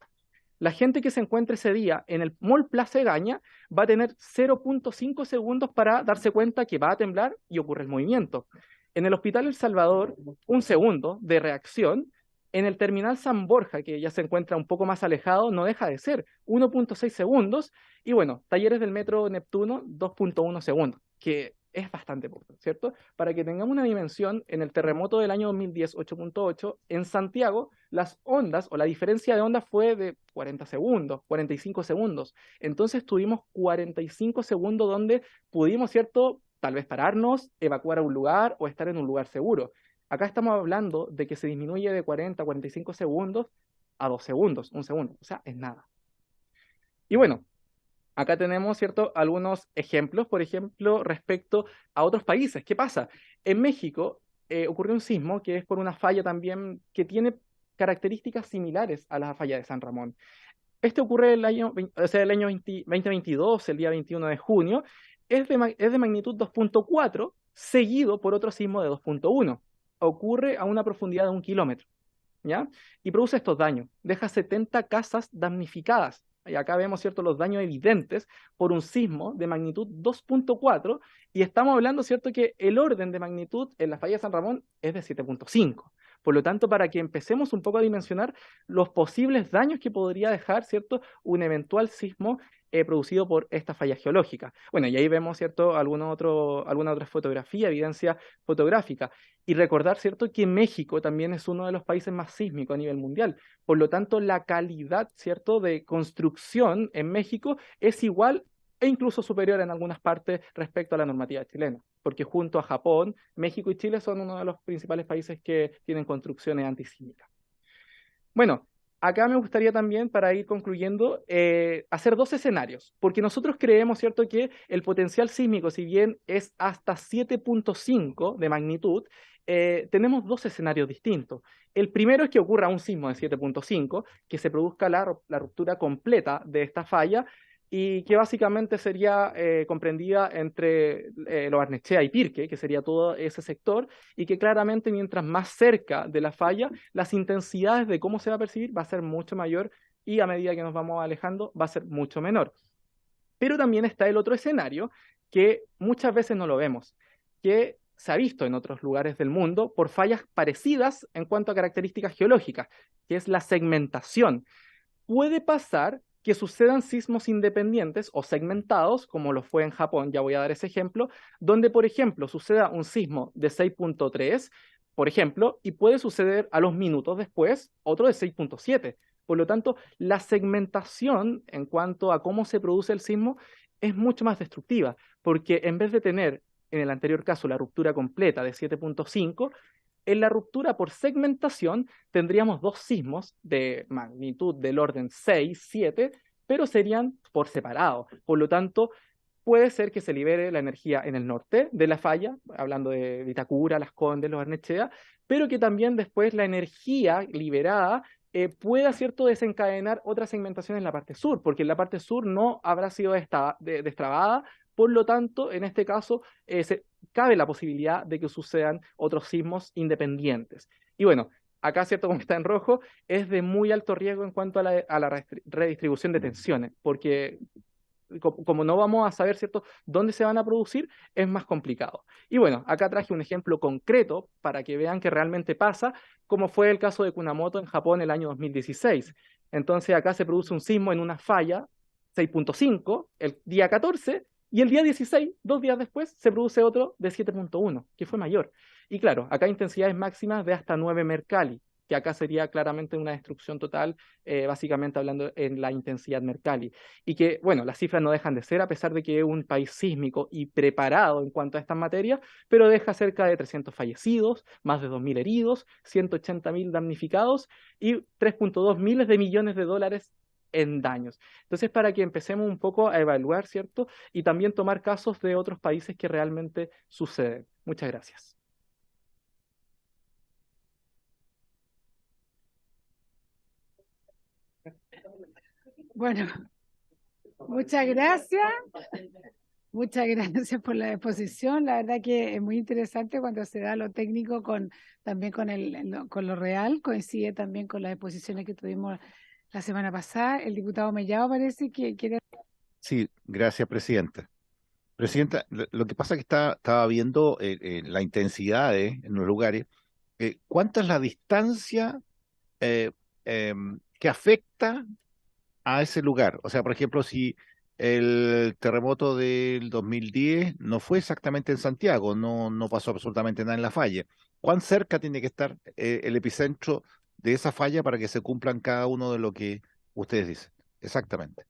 La gente que se encuentre ese día en el Mall Plaza Egaña va a tener 0.5 segundos para darse cuenta que va a temblar y ocurre el movimiento. En el Hospital El Salvador, 1 segundo de reacción. En el Terminal San Borja, que ya se encuentra un poco más alejado, no deja de ser 1.6 segundos. Y bueno, Talleres del Metro Neptuno, 2.1 segundos, que es bastante poco, ¿cierto? Para que tengamos una dimensión, en el terremoto del año 2010, 8.8, en Santiago, las ondas o la diferencia de ondas fue de 40 segundos, 45 segundos. Entonces tuvimos 45 segundos donde pudimos, ¿cierto?, tal vez pararnos, evacuar a un lugar o estar en un lugar seguro. Acá estamos hablando de que se disminuye de 40 a 45 segundos a 2 segundos, 1 segundo, o sea, es nada. Y bueno, acá tenemos, ¿cierto?, algunos ejemplos, por ejemplo, respecto a otros países. ¿Qué pasa? En México ocurrió un sismo que es por una falla también que tiene características similares a la falla de San Ramón. Este ocurre el año 2022, el día 21 de junio, es de magnitud 2.4, seguido por otro sismo de 2.1. Ocurre a una profundidad de 1 kilómetro, ¿ya? Y produce estos daños. Deja 70 casas damnificadas. Y acá vemos, ¿cierto?, los daños evidentes por un sismo de magnitud 2.4, y estamos hablando, ¿cierto?, que el orden de magnitud en la falla de San Ramón es de 7.5. Por lo tanto, para que empecemos un poco a dimensionar los posibles daños que podría dejar, ¿cierto?, un eventual sismo producido por esta falla geológica. Bueno, y ahí vemos, ¿cierto?, alguna otra fotografía, evidencia fotográfica. Y recordar, ¿cierto?, que México también es uno de los países más sísmicos a nivel mundial. Por lo tanto, la calidad, ¿cierto?, de construcción en México es igual e incluso superior en algunas partes respecto a la normativa chilena, porque junto a Japón, México y Chile son uno de los principales países que tienen construcciones antisísmicas. Bueno, acá me gustaría también, para ir concluyendo, hacer 2 escenarios, porque nosotros creemos, ¿cierto?, que el potencial sísmico, si bien es hasta 7.5 de magnitud, tenemos 2 escenarios distintos. El primero es que ocurra un sismo de 7.5, que se produzca la ruptura completa de esta falla, y que básicamente sería comprendida entre Lo Barnechea y Pirque, que sería todo ese sector, y que claramente mientras más cerca de la falla, las intensidades de cómo se va a percibir va a ser mucho mayor, y a medida que nos vamos alejando va a ser mucho menor. Pero también está el otro escenario, que muchas veces no lo vemos, que se ha visto en otros lugares del mundo por fallas parecidas en cuanto a características geológicas, que es la segmentación. Puede pasar que sucedan sismos independientes o segmentados, como lo fue en Japón, ya voy a dar ese ejemplo, donde, por ejemplo, suceda un sismo de 6.3, por ejemplo, y puede suceder a los minutos después otro de 6.7. Por lo tanto, la segmentación en cuanto a cómo se produce el sismo es mucho más destructiva, porque en vez de tener, en el anterior caso, la ruptura completa de 7.5, en la ruptura por segmentación tendríamos 2 sismos de magnitud del orden 6, 7, pero serían por separado. Por lo tanto, puede ser que se libere la energía en el norte de la falla, hablando de Vitacura, Las Condes, Lo Barnechea, pero que también después la energía liberada pueda, ¿cierto?, desencadenar otra segmentación en la parte sur, porque en la parte sur no habrá sido destrabada. Por lo tanto, en este caso, cabe la posibilidad de que sucedan otros sismos independientes. Y bueno, acá, ¿cierto?, como está en rojo, es de muy alto riesgo en cuanto a la redistribución de tensiones, porque como no vamos a saber, ¿cierto?, dónde se van a producir, es más complicado. Y bueno, acá traje un ejemplo concreto para que vean que realmente pasa, como fue el caso de Kunamoto en Japón el año 2016. Entonces acá se produce un sismo en una falla, 6.5, el día 14, y el día 16, 2 días después, se produce otro de 7.1, que fue mayor. Y claro, acá intensidades máximas de hasta 9 Mercalli, que acá sería claramente una destrucción total, básicamente hablando en la intensidad Mercalli. Y que, bueno, las cifras no dejan de ser, a pesar de que es un país sísmico y preparado en cuanto a estas materias, pero deja cerca de 300 fallecidos, más de 2.000 heridos, 180.000 damnificados y 3.2 miles de millones de dólares en daños. Entonces, para que empecemos un poco a evaluar, ¿cierto? Y también tomar casos de otros países que realmente suceden. Muchas gracias. Bueno, muchas gracias. Muchas gracias por la exposición. La verdad que es muy interesante cuando se da lo técnico también con lo real. Coincide también con las exposiciones que tuvimos la semana pasada. El diputado Mellado parece que quiere... Sí, gracias, Presidenta. Presidenta, lo que pasa es que estaba viendo la intensidad en los lugares. ¿Cuánta es la distancia eh, que afecta a ese lugar? O sea, por ejemplo, si el terremoto del 2010 no fue exactamente en Santiago, no pasó absolutamente nada en la falla, ¿cuán cerca tiene que estar el epicentro de esa falla para que se cumplan cada uno de lo que ustedes dicen? Exactamente.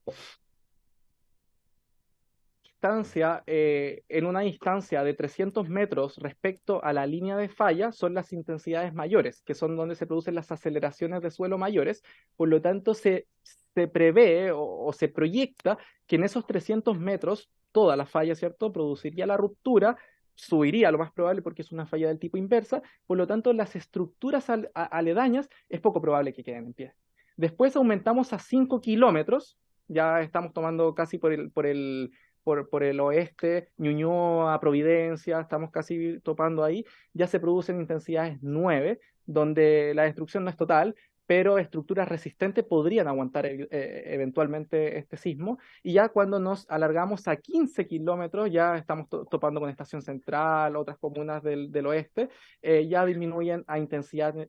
En una distancia de 300 metros respecto a la línea de falla son las intensidades mayores, que son donde se producen las aceleraciones de suelo mayores. Por lo tanto, se prevé o se proyecta que en esos 300 metros toda la falla, ¿cierto?, produciría la ruptura, subiría lo más probable porque es una falla del tipo inversa. Por lo tanto, las estructuras aledañas es poco probable que queden en pie. Después aumentamos a 5 kilómetros, ya estamos tomando casi por el oeste, Ñuñoa, Providencia, estamos casi topando ahí, ya se producen intensidades 9, donde la destrucción no es total, pero estructuras resistentes podrían aguantar eventualmente este sismo, y ya cuando nos alargamos a 15 kilómetros, ya estamos topando con Estación Central, otras comunas del oeste, ya disminuyen a intensidades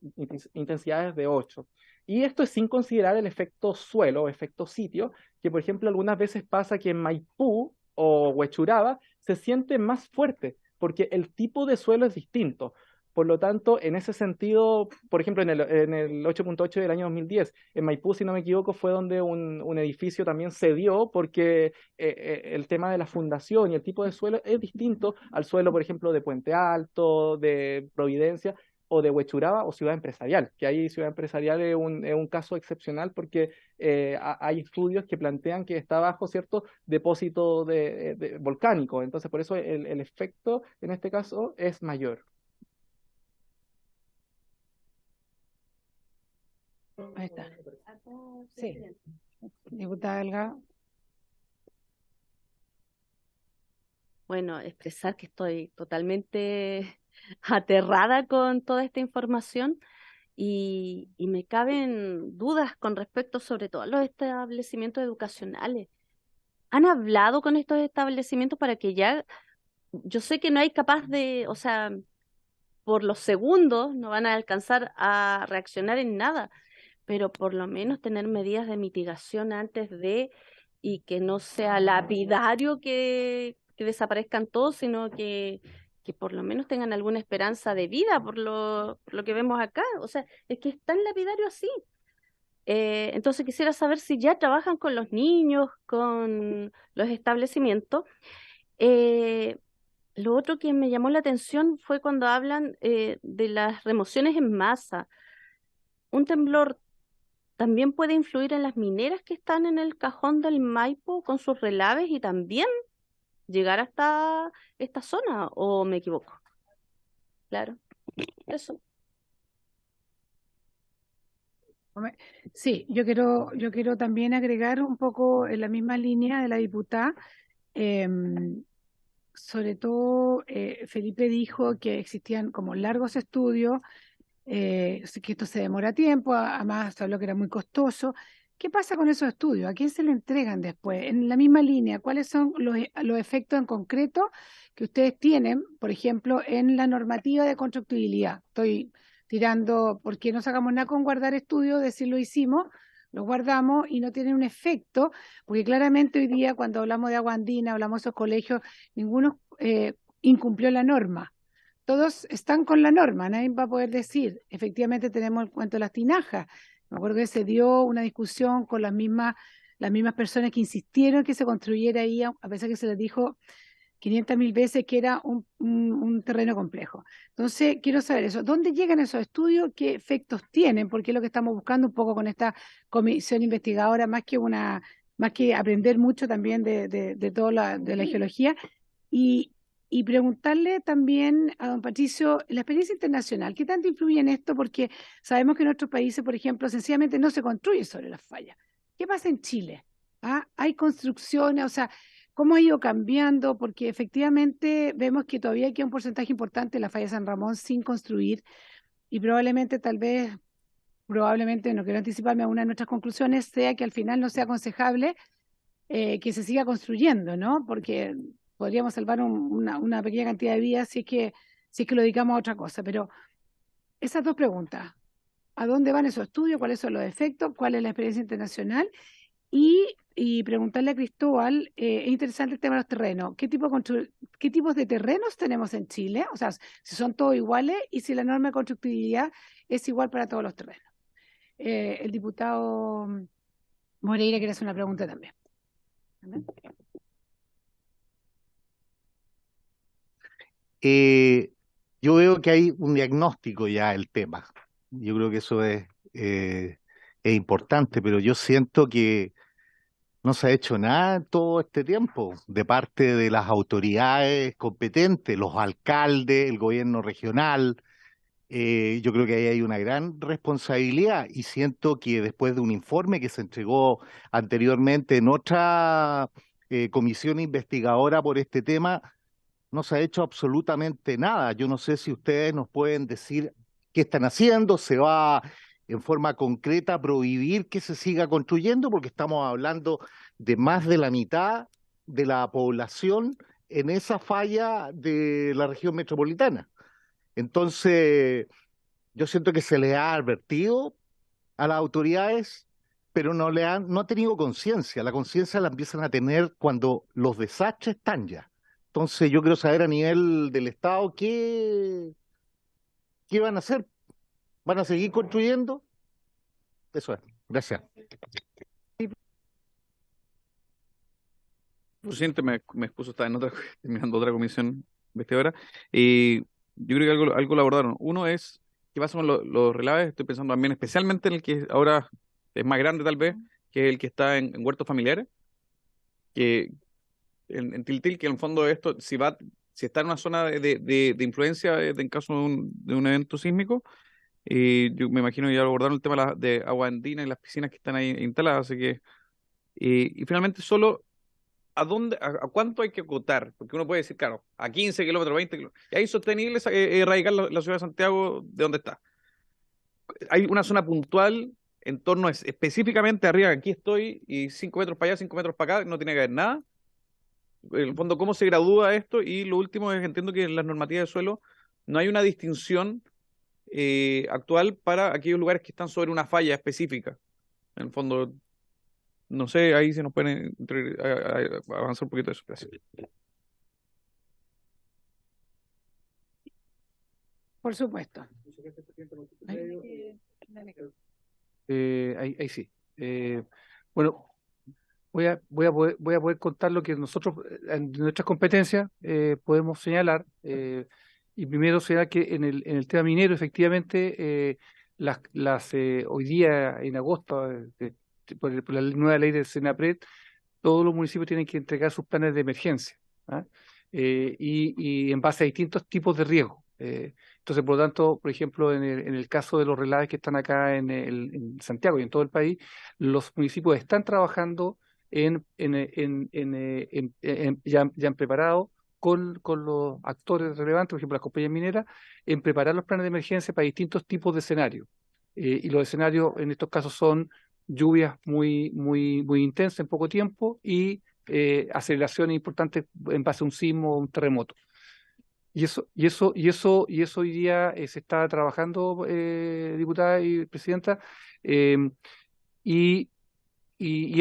de 8. Y esto es sin considerar el efecto suelo, efecto sitio, que por ejemplo algunas veces pasa que en Maipú o Huechuraba se siente más fuerte, porque el tipo de suelo es distinto. Por lo tanto, en ese sentido, por ejemplo, en el 8.8 del año 2010, en Maipú, si no me equivoco, fue donde un edificio también cedió, porque el tema de la fundación y el tipo de suelo es distinto al suelo, por ejemplo, de Puente Alto, de Providencia, o de Huechuraba o Ciudad Empresarial, que ahí Ciudad Empresarial es un caso excepcional porque hay estudios que plantean que está bajo cierto depósito volcánico, entonces por eso el efecto en este caso es mayor. Ahí está. Sí, diputada Delgado. Bueno, expresar que estoy totalmente aterrada con toda esta información y me caben dudas con respecto sobre todo a los establecimientos educacionales. ¿Han hablado con estos establecimientos para que ya, yo sé que no hay capaz de, o sea, por los segundos no van a alcanzar a reaccionar en nada, pero por lo menos tener medidas de mitigación antes de, y que no sea lapidario que desaparezcan todos, sino que por lo menos tengan alguna esperanza de vida por lo que vemos acá? O sea, es que es tan lapidario así. Entonces quisiera saber si ya trabajan con los niños, con los establecimientos. Lo otro que me llamó la atención fue cuando hablan de las remociones en masa. Un temblor también puede influir en las mineras que están en el cajón del Maipo con sus relaves y también llegar hasta esta zona, ¿o me equivoco? Claro, eso. Sí, yo quiero también agregar un poco en la misma línea de la diputada. Sobre todo, Felipe dijo que existían como largos estudios, que esto se demora tiempo, además se habló que era muy costoso. ¿Qué pasa con esos estudios? ¿A quién se le entregan después? En la misma línea, ¿cuáles son los efectos en concreto que ustedes tienen, por ejemplo, en la normativa de constructibilidad? Estoy tirando, porque no sacamos nada con guardar estudios, decir lo hicimos, los guardamos y no tienen un efecto, porque claramente hoy día cuando hablamos de agua andina, hablamos de esos colegios, ninguno incumplió la norma. todos están con la norma, nadie va a poder decir, efectivamente tenemos el cuento de las tinajas. Me acuerdo que se dio una discusión con las mismas personas que insistieron que se construyera ahí, a pesar que se les dijo 500.000 veces que era un terreno complejo. Entonces, quiero saber eso. ¿Dónde llegan esos estudios? ¿Qué efectos tienen? Porque es lo que estamos buscando un poco con esta comisión investigadora, más que aprender mucho también de toda de la geología. Y preguntarle también a don Patricio, la experiencia internacional, ¿qué tanto influye en esto? Porque sabemos que en otros países, por ejemplo, sencillamente no se construye sobre las fallas. ¿Qué pasa en Chile? ¿Ah? ¿Hay construcciones? O sea, ¿cómo ha ido cambiando? Porque efectivamente vemos que todavía queda un porcentaje importante de la falla de San Ramón sin construir y probablemente, no quiero anticiparme a una de nuestras conclusiones, sea que al final no sea aconsejable que se siga construyendo, ¿no? Porque podríamos salvar una pequeña cantidad de vidas si es que lo dedicamos a otra cosa. Pero esas dos preguntas, ¿a dónde van esos estudios? ¿Cuáles son los efectos? ¿Cuál es la experiencia internacional? Y preguntarle a Cristóbal, es interesante el tema de los terrenos. ¿Qué tipos de terrenos tenemos en Chile? O sea, si son todos iguales y si la norma de constructibilidad es igual para todos los terrenos. El diputado Moreira quiere hacer una pregunta también. ¿Amén? Yo veo que hay un diagnóstico ya del tema. Yo creo que eso es importante, pero yo siento que no se ha hecho nada en todo este tiempo de parte de las autoridades competentes, los alcaldes, el gobierno regional. Yo creo que ahí hay una gran responsabilidad y siento que después de un informe que se entregó anteriormente en otra comisión investigadora por este tema, no se ha hecho absolutamente nada. Yo no sé si ustedes nos pueden decir qué están haciendo, se va en forma concreta a prohibir que se siga construyendo, porque estamos hablando de más de la mitad de la población en esa falla de la región metropolitana. Entonces, yo siento que se le ha advertido a las autoridades, pero no ha tenido conciencia. La conciencia la empiezan a tener cuando los desastres están ya. Entonces yo quiero saber a nivel del Estado qué van a hacer. ¿Van a seguir construyendo? Eso es. Gracias. Presidente, me expuso, estaba mirando otra comisión investigadora, y yo creo que algo lo abordaron. Uno es, ¿qué pasa con los relaves? Estoy pensando también especialmente en el que ahora es más grande tal vez, que es el que está en huertos familiares, que en Tiltil, que en el fondo esto, si está en una zona de influencia en caso de un evento sísmico, yo me imagino que ya abordaron el tema de agua andina y las piscinas que están ahí instaladas, así que, y finalmente solo, ¿a cuánto hay que acotar? Porque uno puede decir, claro, a 15 kilómetros, 20 kilómetros, y ahí es sostenible erradicar la ciudad de Santiago de donde está. Hay una zona puntual en torno específicamente arriba, aquí estoy, y 5 metros para allá, 5 metros para acá, no tiene que haber nada. En el fondo, ¿cómo se gradúa esto? Y lo último es, entiendo que en las normativas de suelo no hay una distinción actual para aquellos lugares que están sobre una falla específica. En el fondo, no sé, ahí se nos pueden avanzar un poquito de eso. Gracias. Por supuesto. Ahí sí. Bueno, voy a poder contar lo que nosotros, en nuestras competencias, podemos señalar. Y primero será que en el tema minero, efectivamente, hoy día, en agosto, por la nueva ley del SENAPRED, todos los municipios tienen que entregar sus planes de emergencia, ¿ah? Y en base a distintos tipos de riesgo. Entonces, por lo tanto, por ejemplo, en el caso de los relaves que están acá en Santiago y en todo el país, los municipios están trabajando ya han preparado con los actores relevantes, por ejemplo, las compañías mineras, en preparar los planes de emergencia para distintos tipos de escenarios. Y los escenarios en estos casos son lluvias muy intensas en poco tiempo y aceleraciones importantes en base a un sismo o un terremoto. Y eso hoy día se está trabajando, diputada y presidenta, y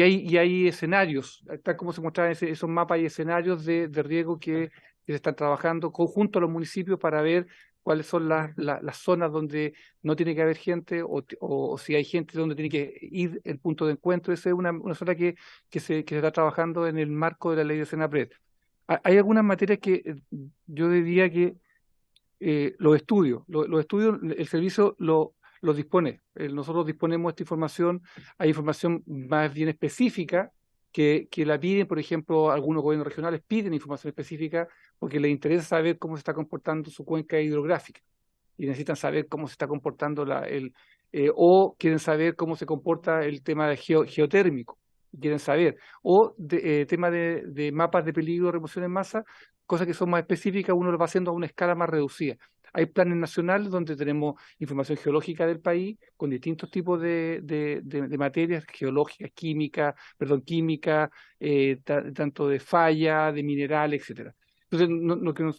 hay escenarios, tal como se mostraban esos mapas, hay escenarios de riesgo que que se están trabajando conjunto a los municipios para ver cuáles son las zonas donde no tiene que haber gente o si hay gente donde tiene que ir el punto de encuentro. Esa es una zona que se está trabajando en el marco de la ley de Senapred. Hay algunas materias que yo diría que los estudios, el servicio los dispone. Nosotros disponemos de esta información. Hay información más bien específica que la piden, por ejemplo, algunos gobiernos regionales piden información específica porque les interesa saber cómo se está comportando su cuenca hidrográfica y necesitan saber cómo se está comportando o quieren saber cómo se comporta el tema de geotérmico, quieren saber, o tema de mapas de peligro de remoción en masa, cosas que son más específicas, uno lo va haciendo a una escala más reducida. Hay planes nacionales donde tenemos información geológica del país con distintos tipos de materias geológicas, química, tanto de falla, de mineral, etcétera. Entonces,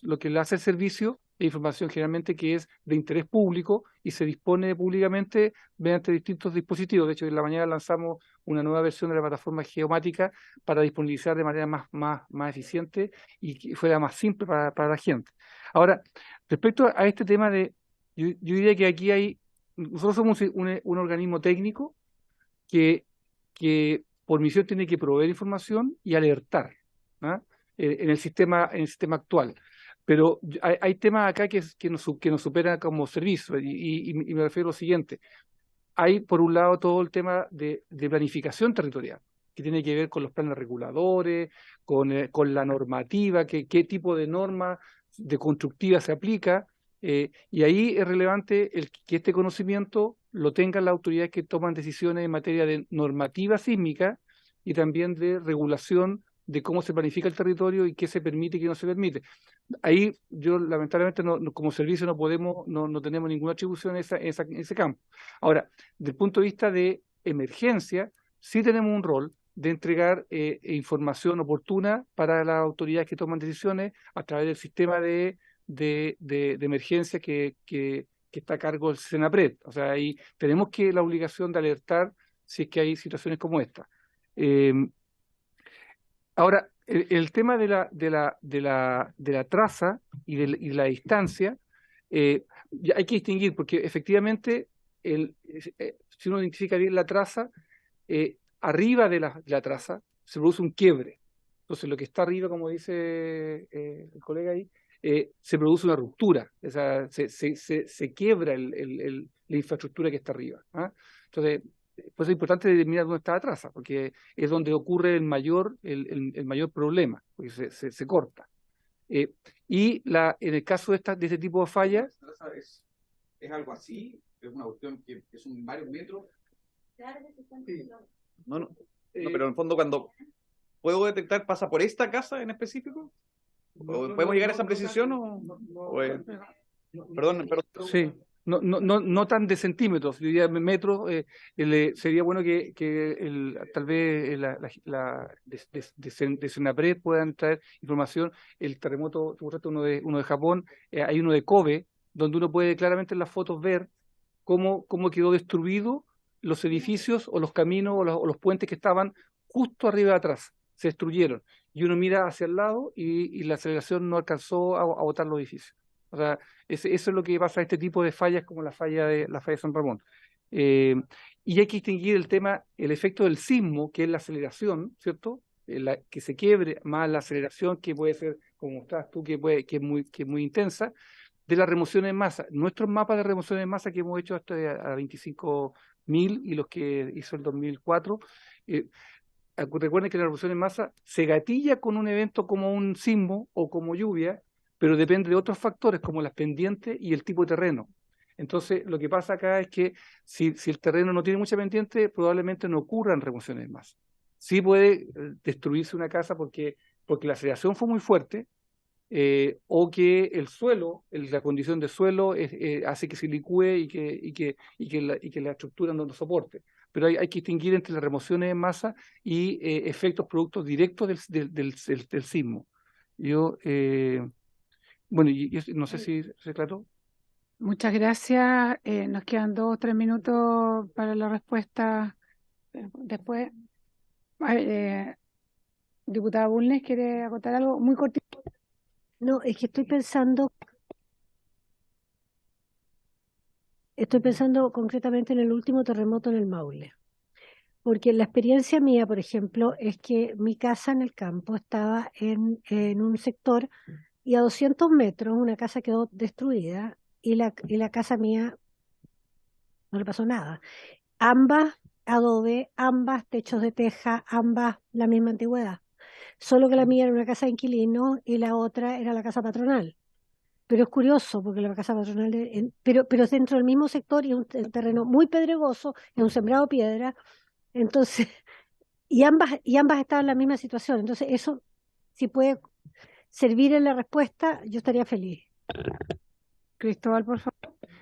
lo que le hace el servicio es información generalmente que es de interés público y se dispone públicamente mediante distintos dispositivos. De hecho, en la mañana lanzamos una nueva versión de la plataforma geomática para disponibilizar de manera más eficiente y que fuera más simple para la gente. Ahora, respecto a este tema yo diría que aquí nosotros somos un organismo técnico que por misión tiene que proveer información y alertar, ¿ah? En el sistema actual. Pero hay temas acá que nos superan como servicio, y me refiero a lo siguiente. Hay, por un lado, todo el tema de planificación territorial, que tiene que ver con los planes reguladores, con la normativa, qué tipo de norma de constructiva se aplica, y ahí es relevante que este conocimiento lo tengan las autoridades que toman decisiones en materia de normativa sísmica y también de regulación de cómo se planifica el territorio y qué se permite y qué no se permite. Ahí yo lamentablemente como servicio no tenemos ninguna atribución en ese campo. Ahora, desde el punto de vista de emergencia, sí tenemos un rol de entregar información oportuna para las autoridades que toman decisiones a través del sistema de emergencia que está a cargo del Senapred. O sea, ahí tenemos la obligación de alertar si es que hay situaciones como esta. Ahora, el tema de la traza y de la distancia, ya hay que distinguir, porque efectivamente, si uno identifica bien la traza, arriba de la traza se produce un quiebre. Entonces, lo que está arriba, como dice el colega ahí, se produce una ruptura, o sea, se quiebra la infraestructura que está arriba, ¿ah? Entonces, pues es importante determinar dónde está la traza, porque es donde ocurre el mayor problema, porque se corta. En el caso de este tipo de fallas... ¿Es algo así? ¿Es una cuestión que son varios metros? Sí. No, pero en el fondo cuando puedo detectar, ¿pasa por esta casa en específico? ¿Podemos llegar a esa precisión? Perdón. Sí. No tan de centímetros, diría metros. Sería bueno que tal vez de Senapred puedan traer información. El terremoto, uno de Japón, hay uno de Kobe, donde uno puede claramente en las fotos ver cómo quedó destruido los edificios o los caminos o los puentes que estaban justo arriba de atrás. Se destruyeron. Y uno mira hacia el lado y la aceleración no alcanzó a botar los edificios. O sea, eso es lo que pasa a este tipo de fallas como la falla de San Ramón. Y hay que distinguir el efecto del sismo, que es la aceleración, ¿cierto? Que se quiebre, más la aceleración que puede ser, como estás tú, que es muy intensa, de la remoción en masa. Nuestros mapas de remoción en masa que hemos hecho hasta a 25.000 y los que hizo el 2004, recuerden que la remoción en masa se gatilla con un evento como un sismo o como lluvia, pero depende de otros factores como las pendientes y el tipo de terreno. Entonces, lo que pasa acá es que si el terreno no tiene mucha pendiente, probablemente no ocurran remociones en masa. Sí puede destruirse una casa porque la aceleración fue muy fuerte, o que el suelo, la condición de suelo hace que se licúe y que la estructura no lo soporte. Pero hay que distinguir entre las remociones en masa y efectos productos directos del sismo. Bueno, no sé si se aclaró. Muchas gracias. Nos quedan 2 o 3 minutos para la respuesta. Después, diputada Bulnes, ¿quiere acotar algo? Muy cortito. No, es que estoy pensando concretamente en el último terremoto en el Maule. Porque la experiencia mía, por ejemplo, es que mi casa en el campo estaba en un sector y a 200 metros una casa quedó destruida y la casa mía no le pasó nada. Ambas adobe, ambas techos de teja, ambas la misma antigüedad. Solo que la mía era una casa de inquilinos y la otra era la casa patronal. Pero es curioso porque la casa patronal, pero es dentro del mismo sector y es un terreno muy pedregoso, es un sembrado de piedra. Entonces, y ambas estaban en la misma situación. Entonces, eso, si puede servir en la respuesta, yo estaría feliz. Cristóbal, por favor.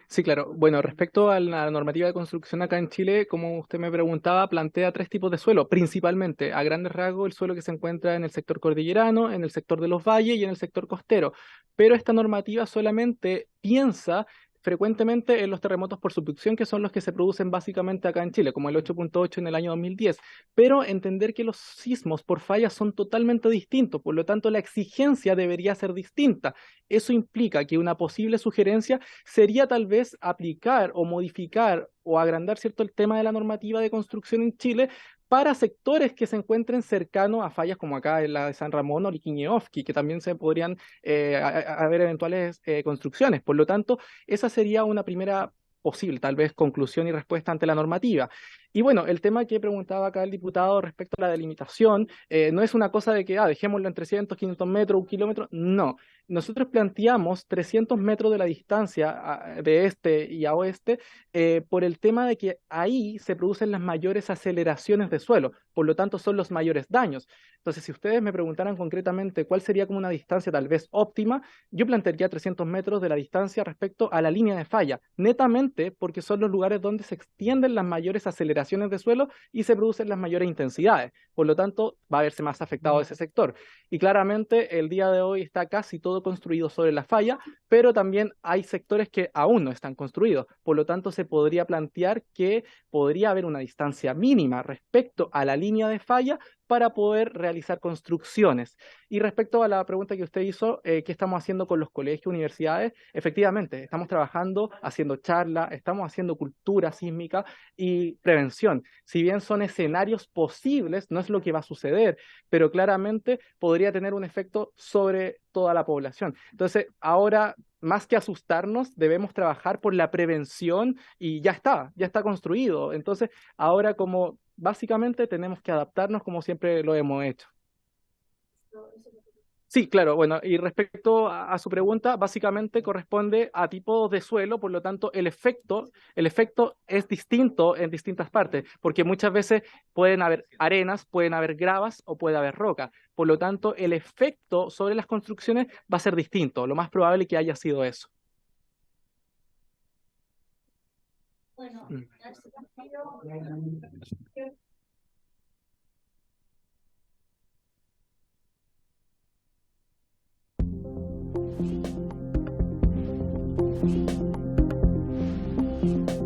Sí, claro. Bueno, respecto a la normativa de construcción acá en Chile, como usted me preguntaba, plantea 3 tipos de suelo, principalmente, a grandes rasgos, el suelo que se encuentra en el sector cordillerano, en el sector de los valles y en el sector costero. Pero esta normativa solamente piensa frecuentemente en los terremotos por subducción, que son los que se producen básicamente acá en Chile, como el 8.8 en el año 2010. Pero entender que los sismos por fallas son totalmente distintos, por lo tanto la exigencia debería ser distinta. Eso implica que una posible sugerencia sería tal vez aplicar o modificar o agrandar, ¿cierto?, el tema de la normativa de construcción en Chile para sectores que se encuentren cercanos a fallas como acá en la de San Ramón o Liquiñeofqui, que también se podrían haber eventuales construcciones. Por lo tanto, esa sería una primera posible, tal vez, conclusión y respuesta ante la normativa. Y bueno, el tema que preguntaba acá el diputado respecto a la delimitación, no es una cosa de que dejémoslo en 300, 500 metros, 1 kilómetro, no. Nosotros planteamos 300 metros de la distancia de este y a oeste por el tema de que ahí se producen las mayores aceleraciones de suelo, por lo tanto son los mayores daños. Entonces, si ustedes me preguntaran concretamente cuál sería como una distancia tal vez óptima, yo plantearía 300 metros de la distancia respecto a la línea de falla, netamente porque son los lugares donde se extienden las mayores aceleraciones de suelo y se producen las mayores intensidades. Por lo tanto, va a verse más afectado ese sector. Y claramente, el día de hoy está casi todo construido sobre la falla, pero también hay sectores que aún no están construidos. Por lo tanto, se podría plantear que podría haber una distancia mínima respecto a la línea de falla para poder realizar construcciones. Y respecto a la pregunta que usted hizo, ¿qué estamos haciendo con los colegios, universidades? Efectivamente, estamos trabajando, haciendo charlas, estamos haciendo cultura sísmica y prevención. Si bien son escenarios posibles, no es lo que va a suceder, pero claramente podría tener un efecto sobre toda la población. Entonces, ahora, más que asustarnos, debemos trabajar por la prevención y ya está construido. Entonces, ahora como básicamente tenemos que adaptarnos como siempre lo hemos hecho. Sí, claro, bueno, y respecto a su pregunta, básicamente corresponde a tipos de suelo, por lo tanto el efecto es distinto en distintas partes, porque muchas veces pueden haber arenas, pueden haber gravas o puede haber roca. Por lo tanto, el efecto sobre las construcciones va a ser distinto, lo más probable que haya sido eso. Bueno, Thank you.